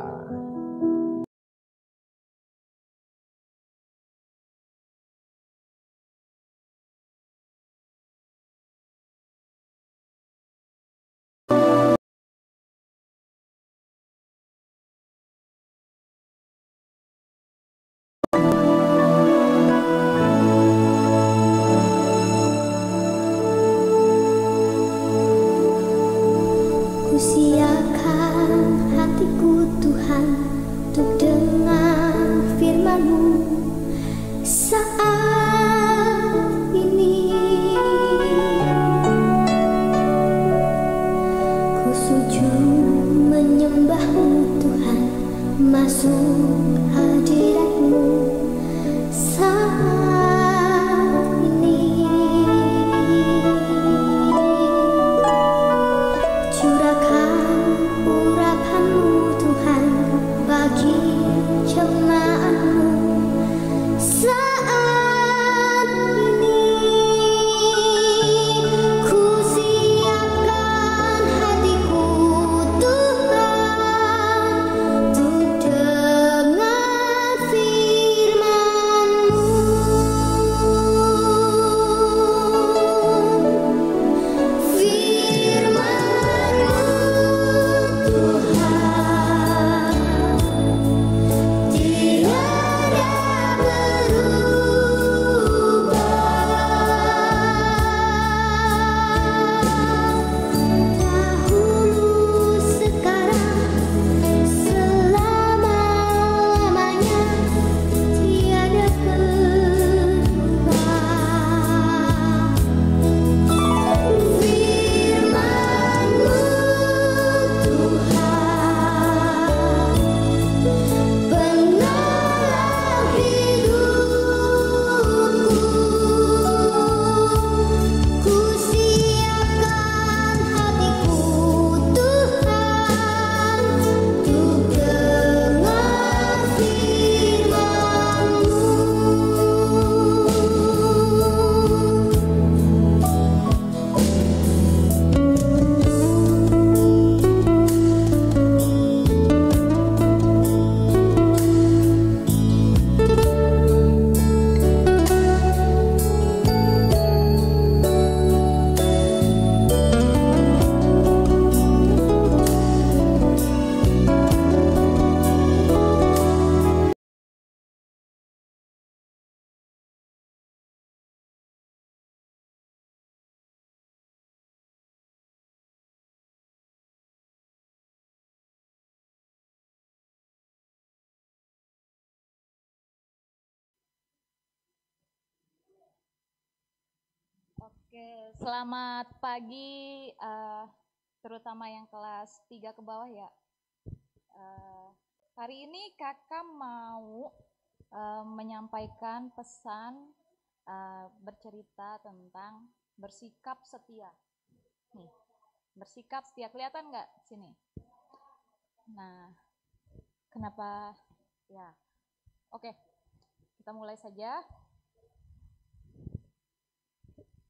Speaker 3: Siapkan hatiku Tuhan untuk dengar firman-Mu saat ini. Ku sujud menyembah-Mu Tuhan, masuk hadirat-Mu saat ini. Curahkan urapan-Mu Tuhan bagi jemaat-Mu saat ini. Ku siapkan hatiku Tuhan untuk dengar firman-Mu.
Speaker 4: Oke, selamat pagi, terutama yang kelas 3 ke bawah ya. Hari ini kakak mau menyampaikan pesan bercerita tentang bersikap setia. Nih, bersikap setia, kelihatan nggak sini? Nah, kenapa? Ya, oke, kita mulai saja.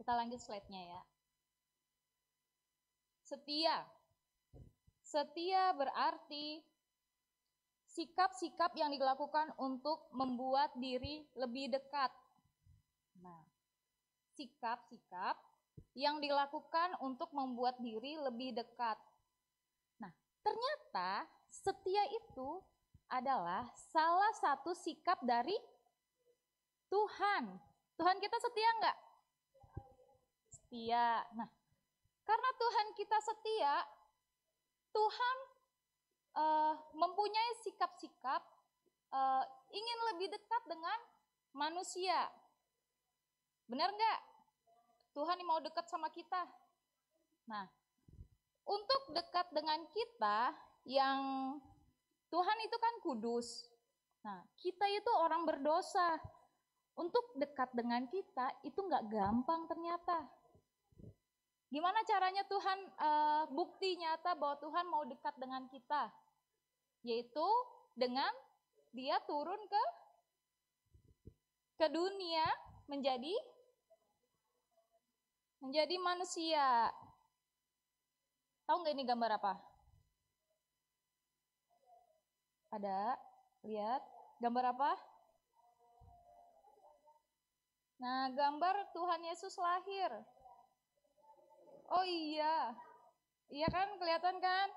Speaker 4: Kita lanjut slide-nya ya. Setia. Setia berarti sikap-sikap yang dilakukan untuk membuat diri lebih dekat. Nah, sikap-sikap yang dilakukan untuk membuat diri lebih dekat. Nah, ternyata setia itu adalah salah satu sikap dari Tuhan. Tuhan kita setia enggak? Setia. Nah, karena Tuhan kita setia, Tuhan mempunyai sikap-sikap ingin lebih dekat dengan manusia. Benar enggak? Tuhan mau dekat sama kita. Nah, untuk dekat dengan kita, yang Tuhan itu kan kudus. Nah, kita itu orang berdosa. Untuk dekat dengan kita itu enggak gampang ternyata. Gimana caranya Tuhan, bukti nyata bahwa Tuhan mau dekat dengan kita? Yaitu dengan dia turun ke dunia menjadi manusia. Tahu nggak ini gambar apa? Ada? Lihat. Gambar apa? Nah, gambar Tuhan Yesus lahir. Oh iya. Iya kan, kelihatan kan?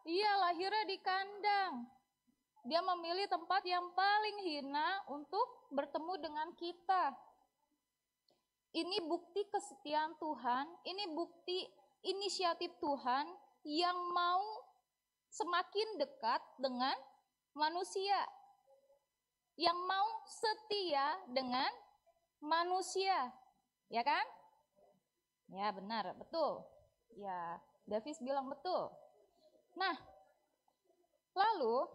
Speaker 4: Iya, lahirnya di kandang. Dia memilih tempat yang paling hina untuk bertemu dengan kita. Ini bukti kesetiaan Tuhan, ini bukti inisiatif Tuhan yang mau semakin dekat dengan manusia. Yang mau setia dengan manusia. Ya kan? Ya benar, betul. Ya, Davis bilang betul. Nah, lalu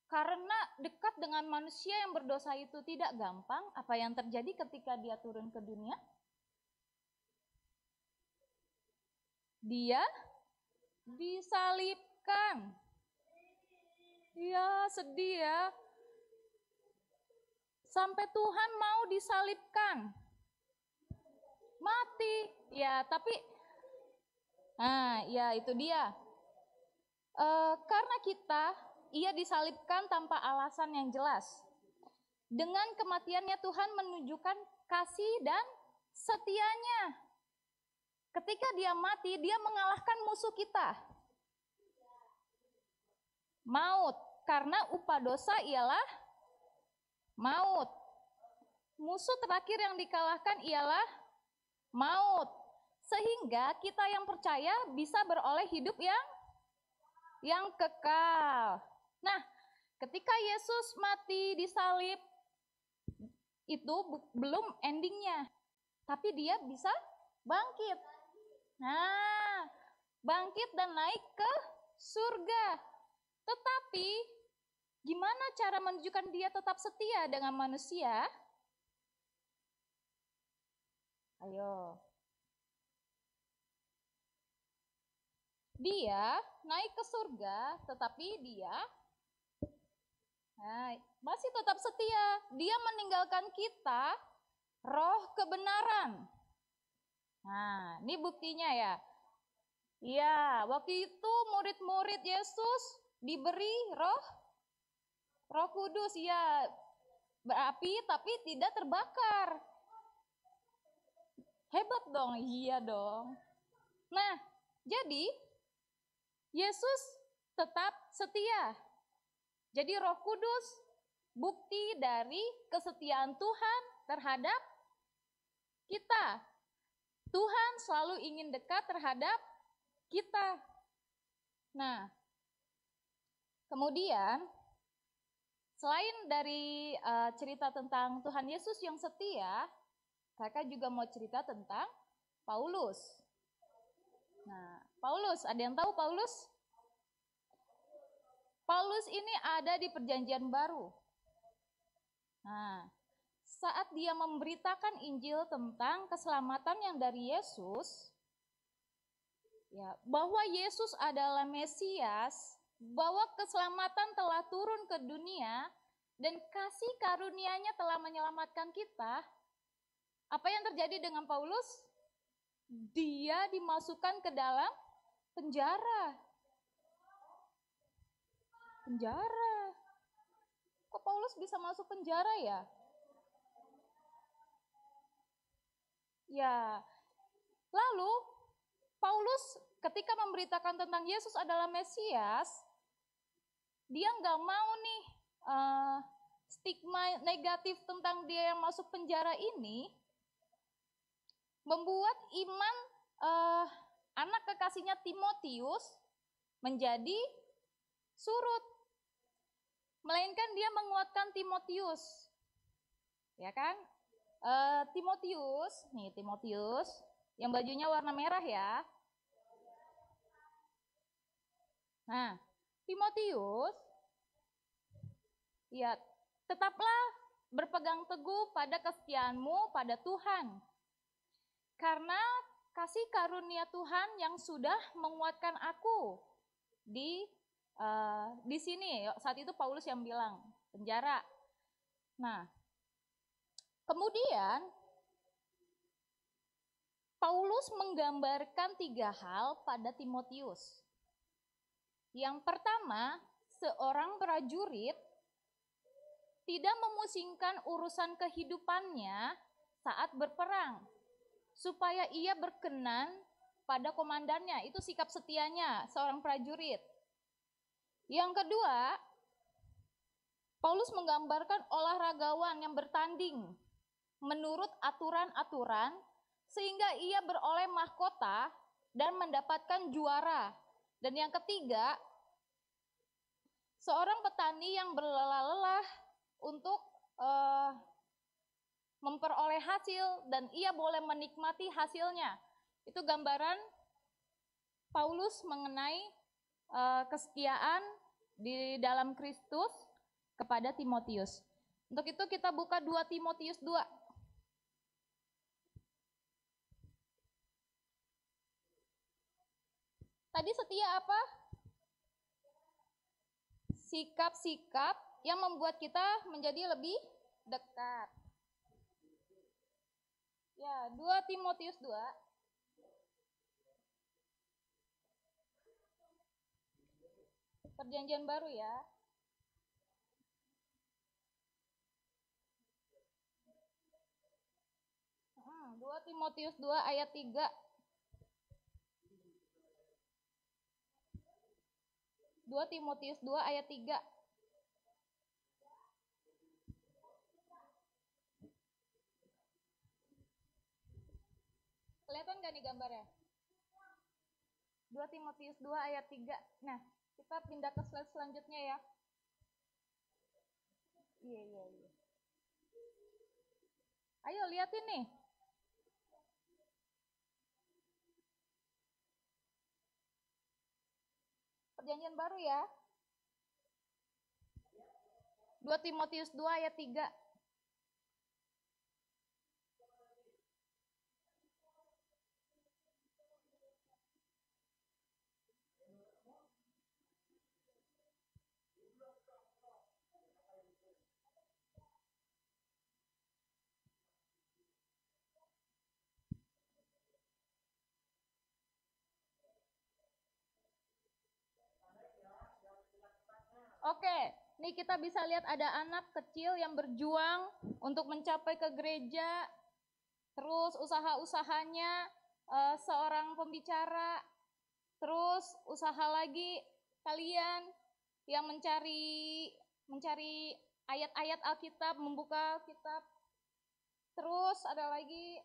Speaker 4: karena dekat dengan manusia yang berdosa itu tidak gampang, apa yang terjadi ketika dia turun ke dunia? Dia disalibkan. Ya, sedih ya. Sampai Tuhan mau disalibkan. Mati. Ya, tapi ya itu dia. Karena ia disalibkan tanpa alasan yang jelas. Dengan kematiannya Tuhan menunjukkan kasih dan setianya. Ketika dia mati, dia mengalahkan musuh kita. Maut, karena upah dosa ialah maut. Musuh terakhir yang dikalahkan ialah maut. Sehingga kita yang percaya bisa beroleh hidup yang kekal. Nah, ketika Yesus mati disalib, itu belum endingnya. Tapi dia bisa bangkit. Nah, bangkit dan naik ke surga. Tetapi, gimana cara menunjukkan dia tetap setia dengan manusia? Ayo. Dia naik ke surga, tetapi dia masih tetap setia. Dia meninggalkan kita roh kebenaran. Nah, ini buktinya ya. Ya, waktu itu murid-murid Yesus diberi roh kudus. Ya, berapi tapi tidak terbakar. Hebat dong, iya dong. Nah, jadi Yesus tetap setia. Jadi Roh Kudus bukti dari kesetiaan Tuhan terhadap kita. Tuhan selalu ingin dekat terhadap kita. Nah, kemudian selain dari cerita tentang Tuhan Yesus yang setia, kakak juga mau cerita tentang Paulus. Nah, Paulus, ada yang tahu Paulus? Paulus ini ada di Perjanjian Baru. Nah, saat dia memberitakan Injil tentang keselamatan yang dari Yesus, ya, bahwa Yesus adalah Mesias, bahwa keselamatan telah turun ke dunia, dan kasih karunia-Nya telah menyelamatkan kita, apa yang terjadi dengan Paulus? Dia dimasukkan ke dalam penjara. Penjara. Kok Paulus bisa masuk penjara ya? Ya, lalu Paulus ketika memberitakan tentang Yesus adalah Mesias, dia nggak mau nih stigma negatif tentang dia yang masuk penjara ini membuat iman anak kekasihnya Timotius menjadi surut. Melainkan dia menguatkan Timotius. Ya kan? Timotius yang bajunya warna merah ya. Nah, Timotius, ya tetaplah berpegang teguh pada kesetiaanmu pada Tuhan. Karena kasih karunia Tuhan yang sudah menguatkan aku di sini. Saat itu Paulus yang bilang penjara. Nah, kemudian Paulus menggambarkan 3 hal pada Timotius. Yang pertama, seorang prajurit tidak memusingkan urusan kehidupannya saat berperang, supaya ia berkenan pada komandannya. Itu sikap setianya seorang prajurit. Yang kedua, Paulus menggambarkan olahragawan yang bertanding menurut aturan-aturan sehingga ia beroleh mahkota dan mendapatkan juara. Dan yang ketiga, seorang petani yang berlelah-lelah untuk memperoleh hasil dan ia boleh menikmati hasilnya. Itu gambaran Paulus mengenai kesetiaan di dalam Kristus kepada Timotius. Untuk itu kita buka 2 Timotius 2. Tadi setia apa? Sikap-sikap yang membuat kita menjadi lebih dekat. Ya, 2 Timotius 2. Perjanjian baru ya. Hmm, 2 Timotius 2 ayat 3. 2 Timotius 2 ayat 3. Kelihatan gak nih gambarnya? 2 Timotius 2 ayat 3. Nah, kita pindah ke slide selanjutnya ya. Iya. Ayo liatin nih. Perjanjian baru ya. 2 Timotius 2 ayat 3. Oke, nih kita bisa lihat ada anak kecil yang berjuang untuk mencapai ke gereja, terus usaha-usahanya seorang pembicara, terus usaha lagi kalian yang mencari ayat-ayat Alkitab, membuka kitab, terus ada lagi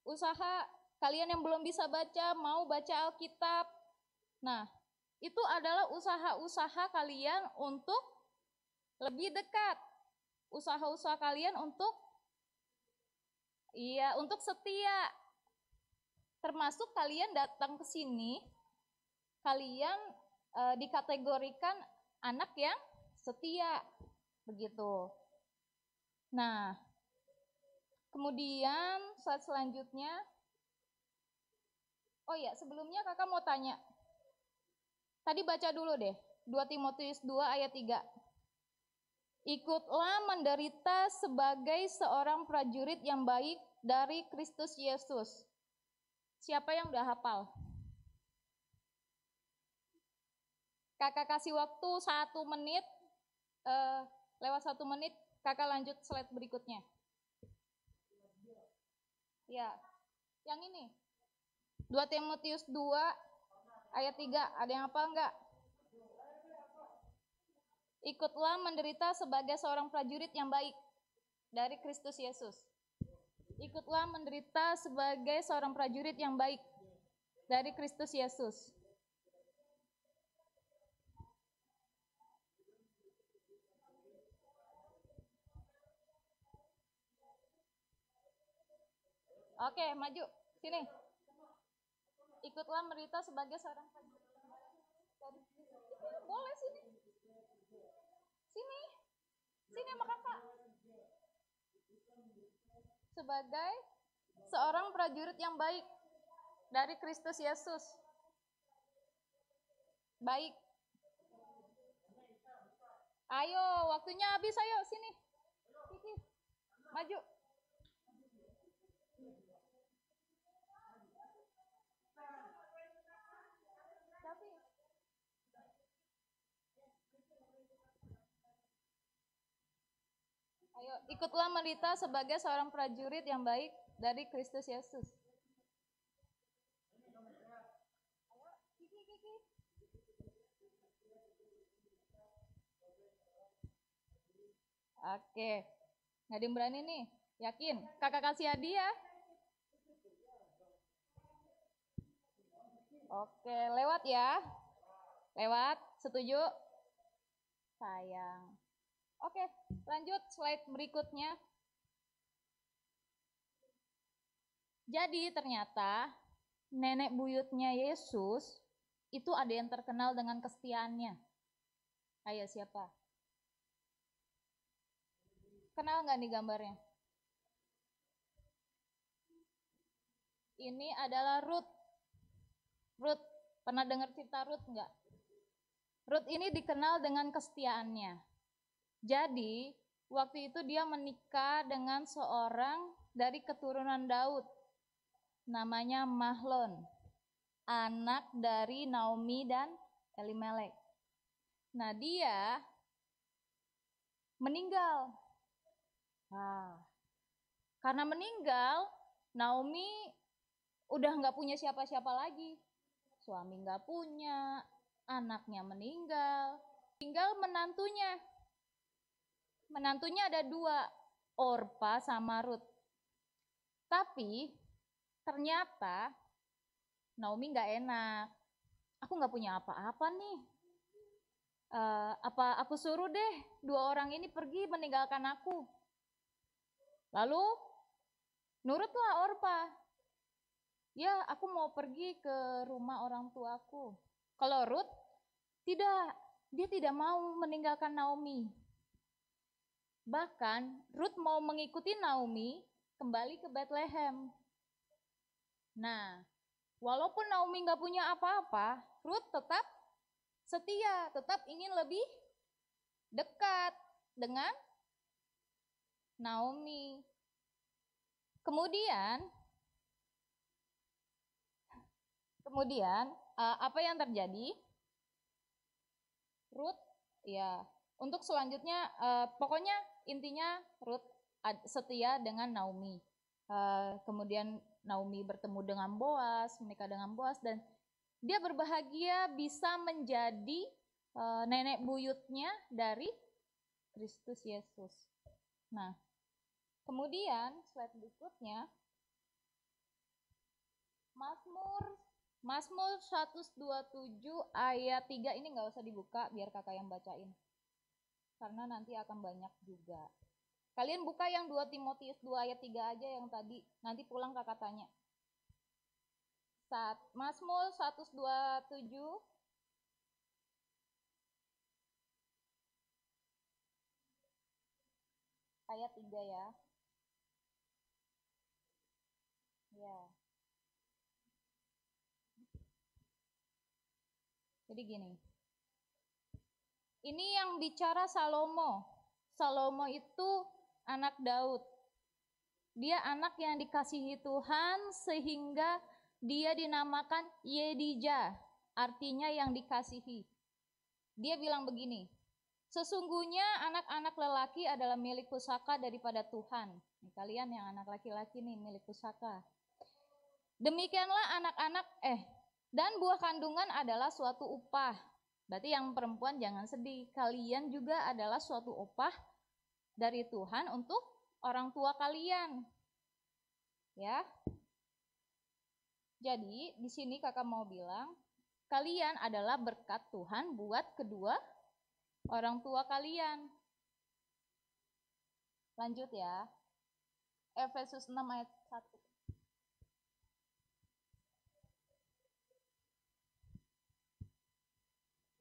Speaker 4: usaha kalian yang belum bisa baca, mau baca Alkitab. Nah, itu adalah usaha-usaha kalian untuk lebih dekat. Usaha-usaha kalian untuk setia. Termasuk kalian datang ke sini, kalian dikategorikan anak yang setia. Begitu. Nah, kemudian slide selanjutnya. Oh ya, sebelumnya kakak mau tanya. Tadi baca dulu deh, 2 Timotius 2 ayat 3. Ikutlah menderita sebagai seorang prajurit yang baik dari Kristus Yesus. Siapa yang udah hafal? Kakak kasih waktu 1 menit, lewat 1 menit, kakak lanjut slide berikutnya. Ya, yang ini. 2 Timotius 2 ayat 3, ada yang hafal enggak? Ikutlah menderita sebagai seorang prajurit yang baik dari Kristus Yesus. Ikutlah menderita sebagai seorang prajurit yang baik dari Kristus Yesus. Oke, maju. Sini. Ikutlah menderita sebagai seorang prajurit yang baik dari Kristus. Boleh sini. Sini. Sini sama kakak. Sebagai seorang prajurit yang baik dari Kristus Yesus. Baik. Ayo, waktunya habis. Ayo, sini. Kiki, maju. Ayo, ikutlah menderita sebagai seorang prajurit yang baik dari Kristus Yesus. Oke, nggak ada yang berani nih, yakin? Kakak kasih hadiah. Oke, lewat ya. Lewat, setuju? Sayang. Oke, lanjut slide berikutnya. Jadi ternyata nenek buyutnya Yesus itu ada yang terkenal dengan kesetiaannya. Ayo siapa? Kenal nggak nih gambarnya? Ini adalah Ruth. Ruth, pernah dengar cerita Ruth nggak? Ruth ini dikenal dengan kesetiaannya. Jadi, waktu itu dia menikah dengan seorang dari keturunan Daud. Namanya Mahlon. Anak dari Naomi dan Elimelek. Nah, dia meninggal. Karena meninggal, Naomi udah nggak punya siapa-siapa lagi. Suami nggak punya, anaknya meninggal. Tinggal menantunya. Menantunya ada 2, Orpa sama Ruth. Tapi ternyata Naomi nggak enak. Aku nggak punya apa-apa nih. Apa aku suruh deh 2 orang ini pergi meninggalkan aku. Lalu nurutlah Orpa. Ya, aku mau pergi ke rumah orang tuaku. Kalau Ruth tidak, dia tidak mau meninggalkan Naomi. Bahkan Ruth mau mengikuti Naomi kembali ke Bethlehem. Nah, walaupun Naomi nggak punya apa-apa, Ruth tetap setia, tetap ingin lebih dekat dengan Naomi. Kemudian apa yang terjadi? Ruth, ya, untuk selanjutnya, pokoknya intinya Ruth setia dengan Naomi. Kemudian Naomi bertemu dengan Boas, menikah dengan Boas, dan dia berbahagia bisa menjadi nenek buyutnya dari Kristus Yesus. Nah, kemudian slide berikutnya, Mazmur 127 ayat 3, ini nggak usah dibuka, biar kakak yang bacain. Karena nanti akan banyak juga. Kalian buka yang 2 Timotius 2 ayat 3 aja yang tadi, nanti pulang kakak tanya. Mazmur 127 ayat 3 ya. Ya. Jadi gini. Ini yang bicara Salomo. Salomo itu anak Daud. Dia anak yang dikasihi Tuhan sehingga dia dinamakan Yedijah, artinya yang dikasihi. Dia bilang begini, sesungguhnya anak-anak lelaki adalah milik pusaka daripada Tuhan. Nih, kalian yang anak laki-laki nih milik pusaka. Demikianlah anak-anak dan buah kandungan adalah suatu upah. Berarti yang perempuan jangan sedih. Kalian juga adalah suatu upah dari Tuhan untuk orang tua kalian. Ya. Jadi di sini kakak mau bilang, kalian adalah berkat Tuhan buat kedua orang tua kalian. Lanjut ya. Efesus 6 ayat 1.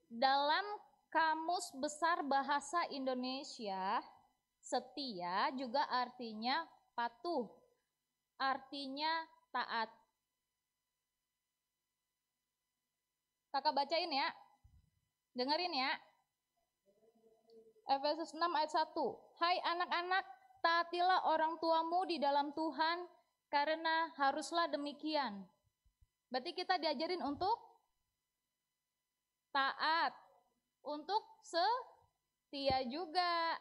Speaker 4: Dalam Kamus Besar Bahasa Indonesia, setia juga artinya patuh, artinya taat. Kakak bacain ya, dengerin ya. Efesus 6 ayat 1. Hai anak-anak, taatilah orang tuamu di dalam Tuhan, karena haruslah demikian. Berarti kita diajarin untuk taat, untuk setia juga.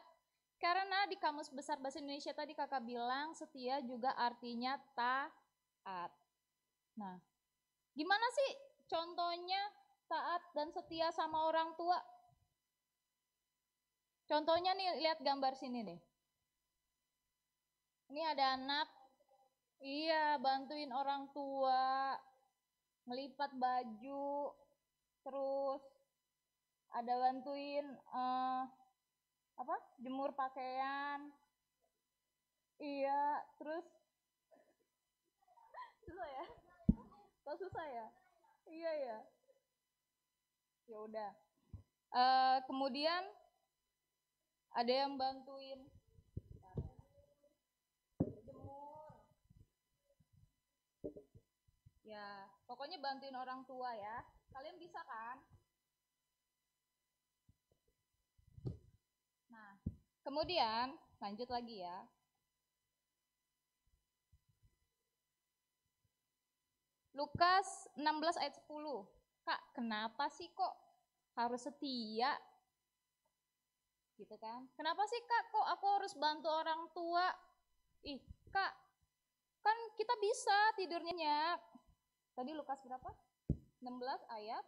Speaker 4: Karena di Kamus Besar Bahasa Indonesia tadi kakak bilang setia juga artinya taat. Nah, gimana sih contohnya taat dan setia sama orang tua? Contohnya nih, lihat gambar sini deh. Ini ada anak, iya bantuin orang tua, ngelipat baju, terus ada bantuin jemur pakaian, iya, terus susah ya, kok susah ya, iya ya, ya udah. Kemudian ada yang bantuin jemur, ya pokoknya bantuin orang tua ya. Kalian bisa kan? Nah, kemudian lanjut lagi ya. Lukas 16 ayat 10. Kak, kenapa sih kok harus setia? Gitu kan? Kenapa sih Kak kok aku harus bantu orang tua? Ih, Kak, kan kita bisa tidur nyenyak. Tadi Lukas berapa? 16 ayat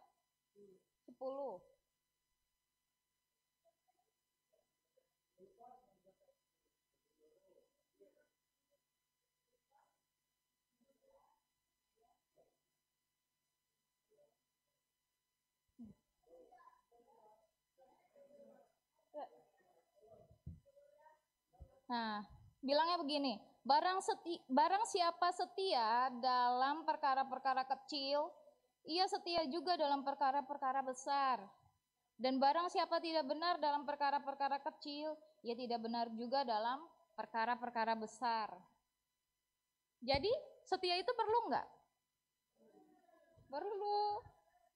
Speaker 4: 10. Nah, bilangnya begini, barang siapa setia dalam perkara-perkara kecil, ia setia juga dalam perkara-perkara besar. Dan barang siapa tidak benar dalam perkara-perkara kecil, ia tidak benar juga dalam perkara-perkara besar. Jadi, setia itu perlu nggak? Perlu.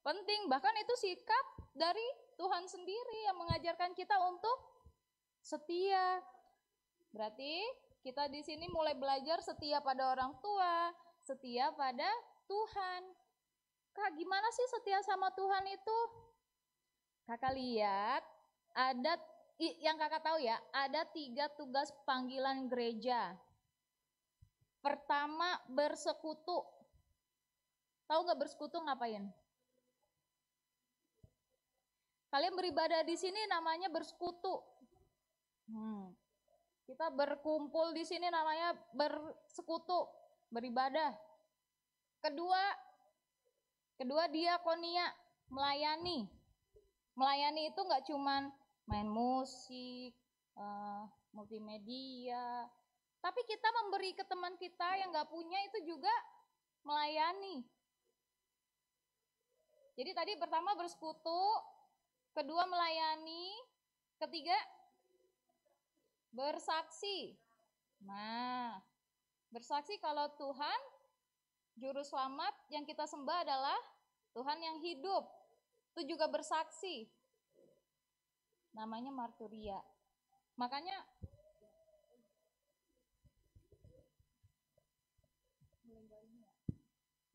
Speaker 4: Penting, bahkan itu sikap dari Tuhan sendiri yang mengajarkan kita untuk setia. Berarti kita di sini mulai belajar setia pada orang tua, setia pada Tuhan. Kak, gimana sih setia sama Tuhan itu? Kakak lihat, ada yang kakak tahu ya, ada 3 tugas panggilan gereja. Pertama, bersekutu. Tahu nggak bersekutu ngapain? Kalian beribadah di sini namanya bersekutu. Kita berkumpul di sini namanya bersekutu, beribadah. Kedua diakonia, melayani. Melayani itu nggak cuman main musik, multimedia, tapi kita memberi ke teman kita yang nggak punya itu juga melayani. Jadi tadi pertama bersekutu, kedua melayani, ketiga bersaksi. Nah, bersaksi kalau Tuhan juru selamat yang kita sembah adalah Tuhan yang hidup. Itu juga bersaksi. Namanya marturia. Makanya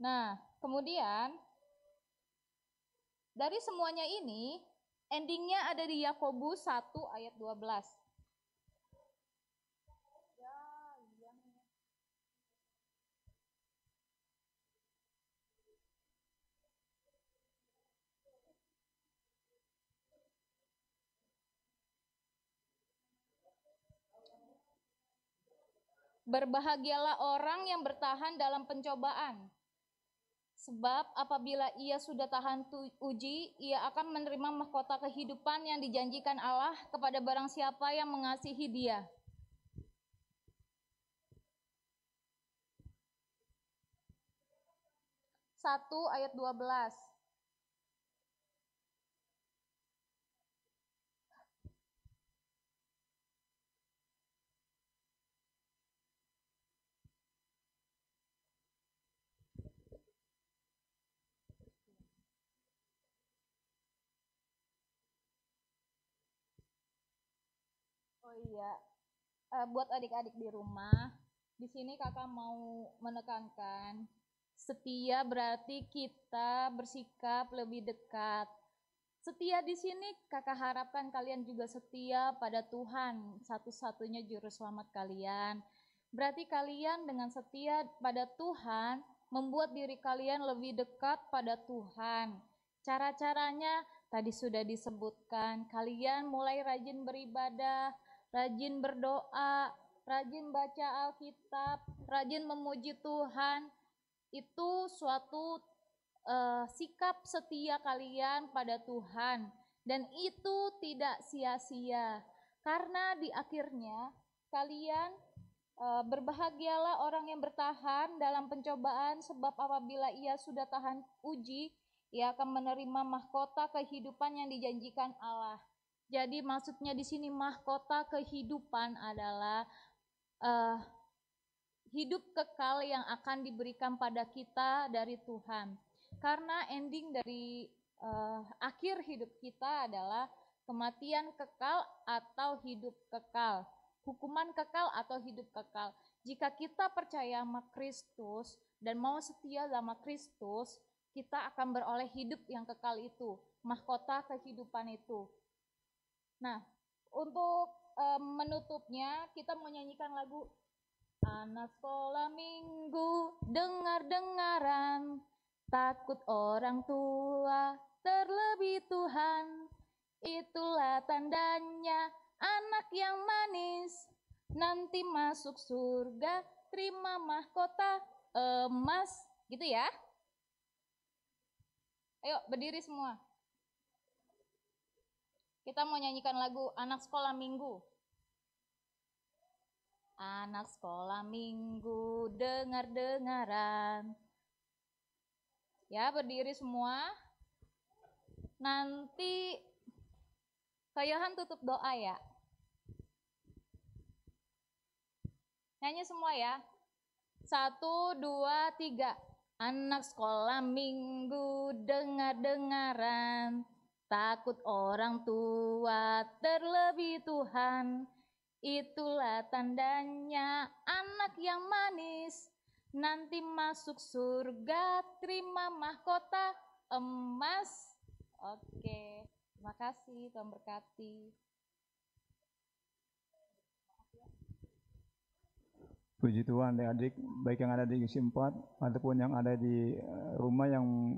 Speaker 4: nah, kemudian dari semuanya ini endingnya ada di Yakobus 1 ayat 12. Berbahagialah orang yang bertahan dalam pencobaan. Sebab apabila ia sudah tahan uji, ia akan menerima mahkota kehidupan yang dijanjikan Allah kepada barang siapa yang mengasihi Dia. Satu ayat 12. Oh iya, buat adik-adik di rumah, di sini kakak mau menekankan, setia berarti kita bersikap lebih dekat. Setia di sini kakak harapkan kalian juga setia pada Tuhan, satu-satunya juru selamat kalian. Berarti kalian dengan setia pada Tuhan, membuat diri kalian lebih dekat pada Tuhan. Cara-caranya tadi sudah disebutkan, kalian mulai rajin beribadah, rajin berdoa, rajin baca Alkitab, rajin memuji Tuhan. Itu suatu sikap setia kalian pada Tuhan, dan itu tidak sia-sia, karena di akhirnya kalian berbahagialah orang yang bertahan dalam pencobaan, sebab apabila ia sudah tahan uji, ia akan menerima mahkota kehidupan yang dijanjikan Allah. Jadi maksudnya di sini mahkota kehidupan adalah hidup kekal yang akan diberikan pada kita dari Tuhan. Karena ending dari akhir hidup kita adalah kematian kekal atau hidup kekal, hukuman kekal atau hidup kekal. Jika kita percaya sama Kristus dan mau setia sama Kristus, kita akan beroleh hidup yang kekal itu, mahkota kehidupan itu. Nah, untuk menutupnya kita mau nyanyikan lagu Anak Sekolah Minggu, dengar-dengaran, takut orang tua, terlebih Tuhan. Itulah tandanya anak yang manis, nanti masuk surga, terima mahkota emas. Gitu ya. Ayo berdiri semua. Kita mau nyanyikan lagu Anak Sekolah Minggu. Anak sekolah minggu, dengar-dengaran. Ya, berdiri semua. Nanti Kak Yohan tutup doa ya. Nyanyi semua ya. 1, 2, 3. Anak sekolah minggu, dengar-dengaran, takut orang tua, terlebih Tuhan. Itulah tandanya anak yang manis, nanti masuk surga, terima mahkota emas. Oke, terima kasih, Tuhan berkati.
Speaker 5: Puji Tuhan, adik-adik, baik yang ada di Gisi 4 ataupun yang ada di rumah yang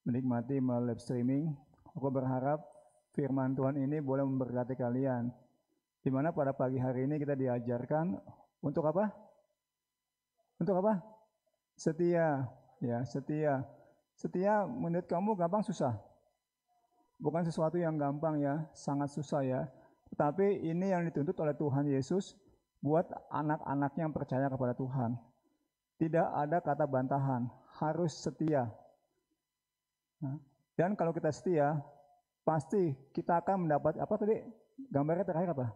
Speaker 5: menikmati melalui live streaming. Aku berharap firman Tuhan ini boleh memberkati kalian. Di mana pada pagi hari ini kita diajarkan untuk apa? Untuk apa? Setia, ya, setia. Setia menurut kamu gampang susah? Bukan sesuatu yang gampang ya, sangat susah ya. Tetapi ini yang dituntut oleh Tuhan Yesus buat anak-anaknya yang percaya kepada Tuhan. Tidak ada kata bantahan, harus setia. Dan kalau kita setia, pasti kita akan mendapat apa tadi? Gambarnya terakhir apa?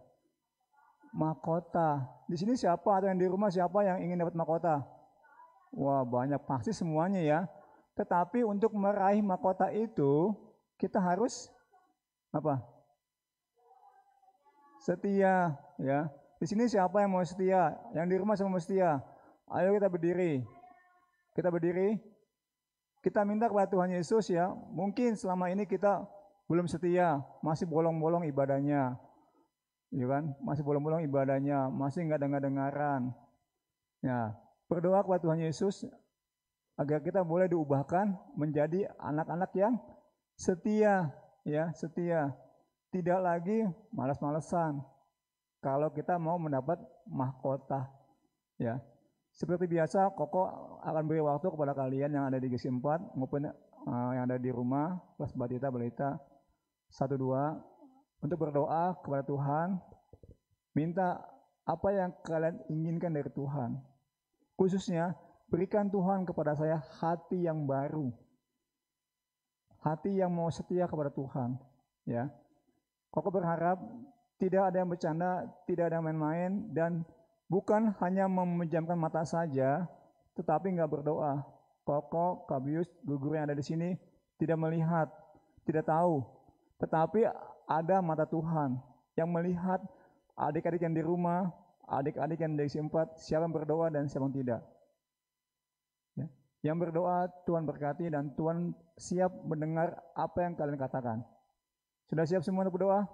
Speaker 5: Mahkota. Di sini siapa atau yang di rumah siapa yang ingin dapat mahkota? Wah, banyak, pasti semuanya ya. Tetapi untuk meraih mahkota itu kita harus apa? Setia, ya. Di sini siapa yang mau setia? Yang di rumah siapa mau setia? Ayo kita berdiri. Kita berdiri. Kita minta kepada Tuhan Yesus ya. Mungkin selama ini kita belum setia, masih bolong-bolong ibadahnya. Ya kan? Masih bolong-bolong ibadahnya, masih enggak dengar-dengaran. Ya, berdoa kepada Tuhan Yesus agar kita boleh diubahkan menjadi anak-anak yang setia, ya, setia. Tidak lagi malas-malesan. Kalau kita mau mendapat mahkota, ya. Seperti biasa, Koko akan beri waktu kepada kalian yang ada di GC 4 maupun yang ada di rumah, kelas balita 1-2 untuk berdoa kepada Tuhan, minta apa yang kalian inginkan dari Tuhan. Khususnya berikan Tuhan kepada saya hati yang baru, hati yang mau setia kepada Tuhan, ya. Koko berharap tidak ada yang bercanda, tidak ada yang main-main, dan bukan hanya memejamkan mata saja, tetapi nggak berdoa. Koko, Kabius, guru yang ada di sini tidak melihat, tidak tahu, tetapi ada mata Tuhan yang melihat adik-adik yang di rumah, adik-adik yang dari GC 4, siapa yang berdoa dan siapa yang tidak. Ya. Yang berdoa Tuhan berkati dan Tuhan siap mendengar apa yang kalian katakan. Sudah siap semua untuk berdoa?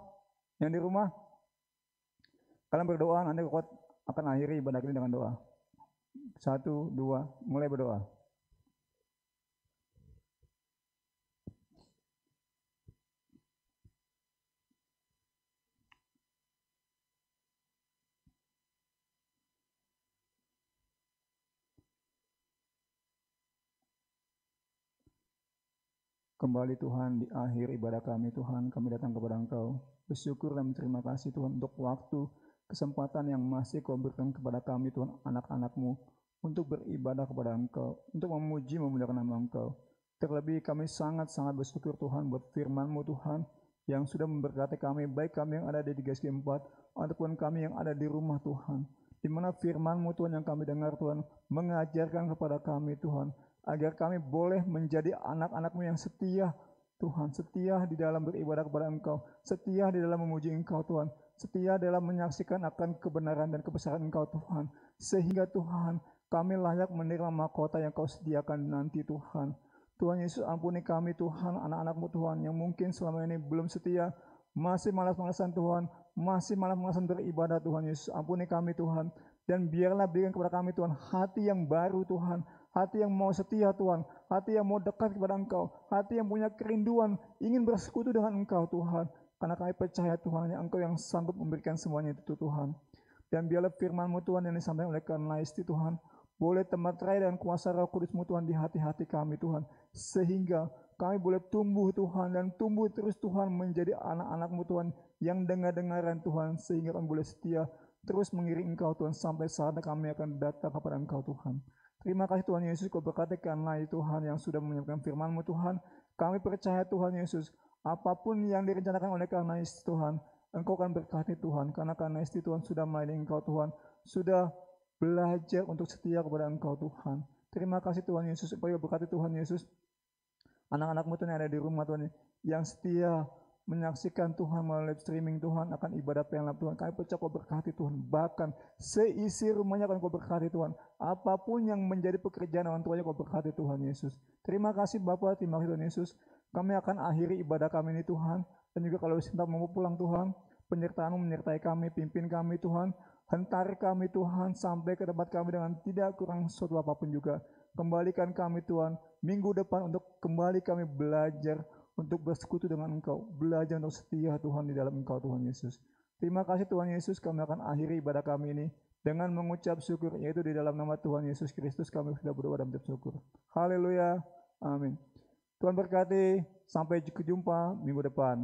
Speaker 5: Yang di rumah? Kalian berdoa, nanti Koko akan akhiri ibadah ini dengan doa. 1, 2, mulai berdoa. Kembali Tuhan di akhir ibadah kami Tuhan, kami datang kepada Engkau. Bersyukur dan berterima kasih Tuhan untuk waktu, kesempatan yang masih Kau berikan kepada kami Tuhan, anak-anak-Mu, untuk beribadah kepada Engkau, untuk memuji memuliakan nama Engkau. Terlebih kami sangat-sangat bersyukur Tuhan buat firman-Mu Tuhan, yang sudah memberkati kami, baik kami yang ada di GSG 4, ataupun kami yang ada di rumah Tuhan. Di mana firman-Mu Tuhan yang kami dengar Tuhan, mengajarkan kepada kami Tuhan, agar kami boleh menjadi anak-anak-Mu yang setia Tuhan, setia di dalam beribadah kepada Engkau, setia di dalam memuji Engkau Tuhan, setia dalam menyaksikan akan kebenaran dan kebesaran Engkau Tuhan, sehingga Tuhan kami layak menerima mahkota yang Kau sediakan nanti Tuhan. Tuhan Yesus ampuni kami Tuhan, anak-anak-Mu Tuhan yang mungkin selama ini belum setia, masih malas-malasan Tuhan, masih malas-malasan beribadah Tuhan Yesus, ampuni kami Tuhan, dan biarlah berikan kepada kami Tuhan hati yang baru Tuhan, hati yang mau setia Tuhan, hati yang mau dekat kepada Engkau, hati yang punya kerinduan, ingin bersekutu dengan Engkau Tuhan. Karena kami percaya Tuhan, hanya Engkau yang sanggup memberikan semuanya itu Tuhan. Dan biarlah firman-Mu Tuhan yang disampaikan oleh Karnaisti Tuhan, boleh tempat raya dan kuasa Roh Kudus-Mu Tuhan di hati-hati kami Tuhan. Sehingga kami boleh tumbuh Tuhan, dan tumbuh terus Tuhan menjadi anak-anak-Mu Tuhan, yang dengar-dengaran Tuhan, sehingga kami boleh setia terus mengiring Engkau Tuhan, sampai saatnya kami akan datang kepada Engkau Tuhan. Terima kasih Tuhan Yesus, Kau berkati karena Tuhan yang sudah menyiapkan firman-Mu Tuhan. Kami percaya Tuhan Yesus, apapun yang direncanakan oleh karena Tuhan, Engkau akan berkati Tuhan. Karena Tuhan sudah melayani Engkau Tuhan, sudah belajar untuk setia kepada Engkau Tuhan. Terima kasih Tuhan Yesus, supaya berkati Tuhan Yesus, anak-anak-Mu Tuhan yang ada di rumah Tuhan, yang setia menyaksikan Tuhan melalui live streaming Tuhan akan ibadah penglap Tuhan. Kami percaya Kau berkati Tuhan, bahkan seisi rumahnya akan Kau berkati Tuhan. Apapun yang menjadi pekerjaan orang tuanya Kau berkati Tuhan Yesus. Terima kasih Bapa, terima kasih Tuhan Yesus. Kami akan akhiri ibadah kami ini Tuhan, dan juga kalau kita mau pulang Tuhan, penyertaan-Mu menyertai kami, pimpin kami Tuhan, hentar kami Tuhan sampai ke tempat kami dengan tidak kurang sesuatu apapun juga. Kembalikan kami Tuhan minggu depan untuk kembali kami belajar untuk bersekutu dengan Engkau, belajar untuk setia Tuhan di dalam Engkau Tuhan Yesus. Terima kasih Tuhan Yesus, kami akan akhiri ibadah kami ini dengan mengucap syukur, yaitu di dalam nama Tuhan Yesus Kristus kami sudah berdoa dan bersyukur. Haleluya, amin. Tuhan berkati, sampai jumpa minggu depan.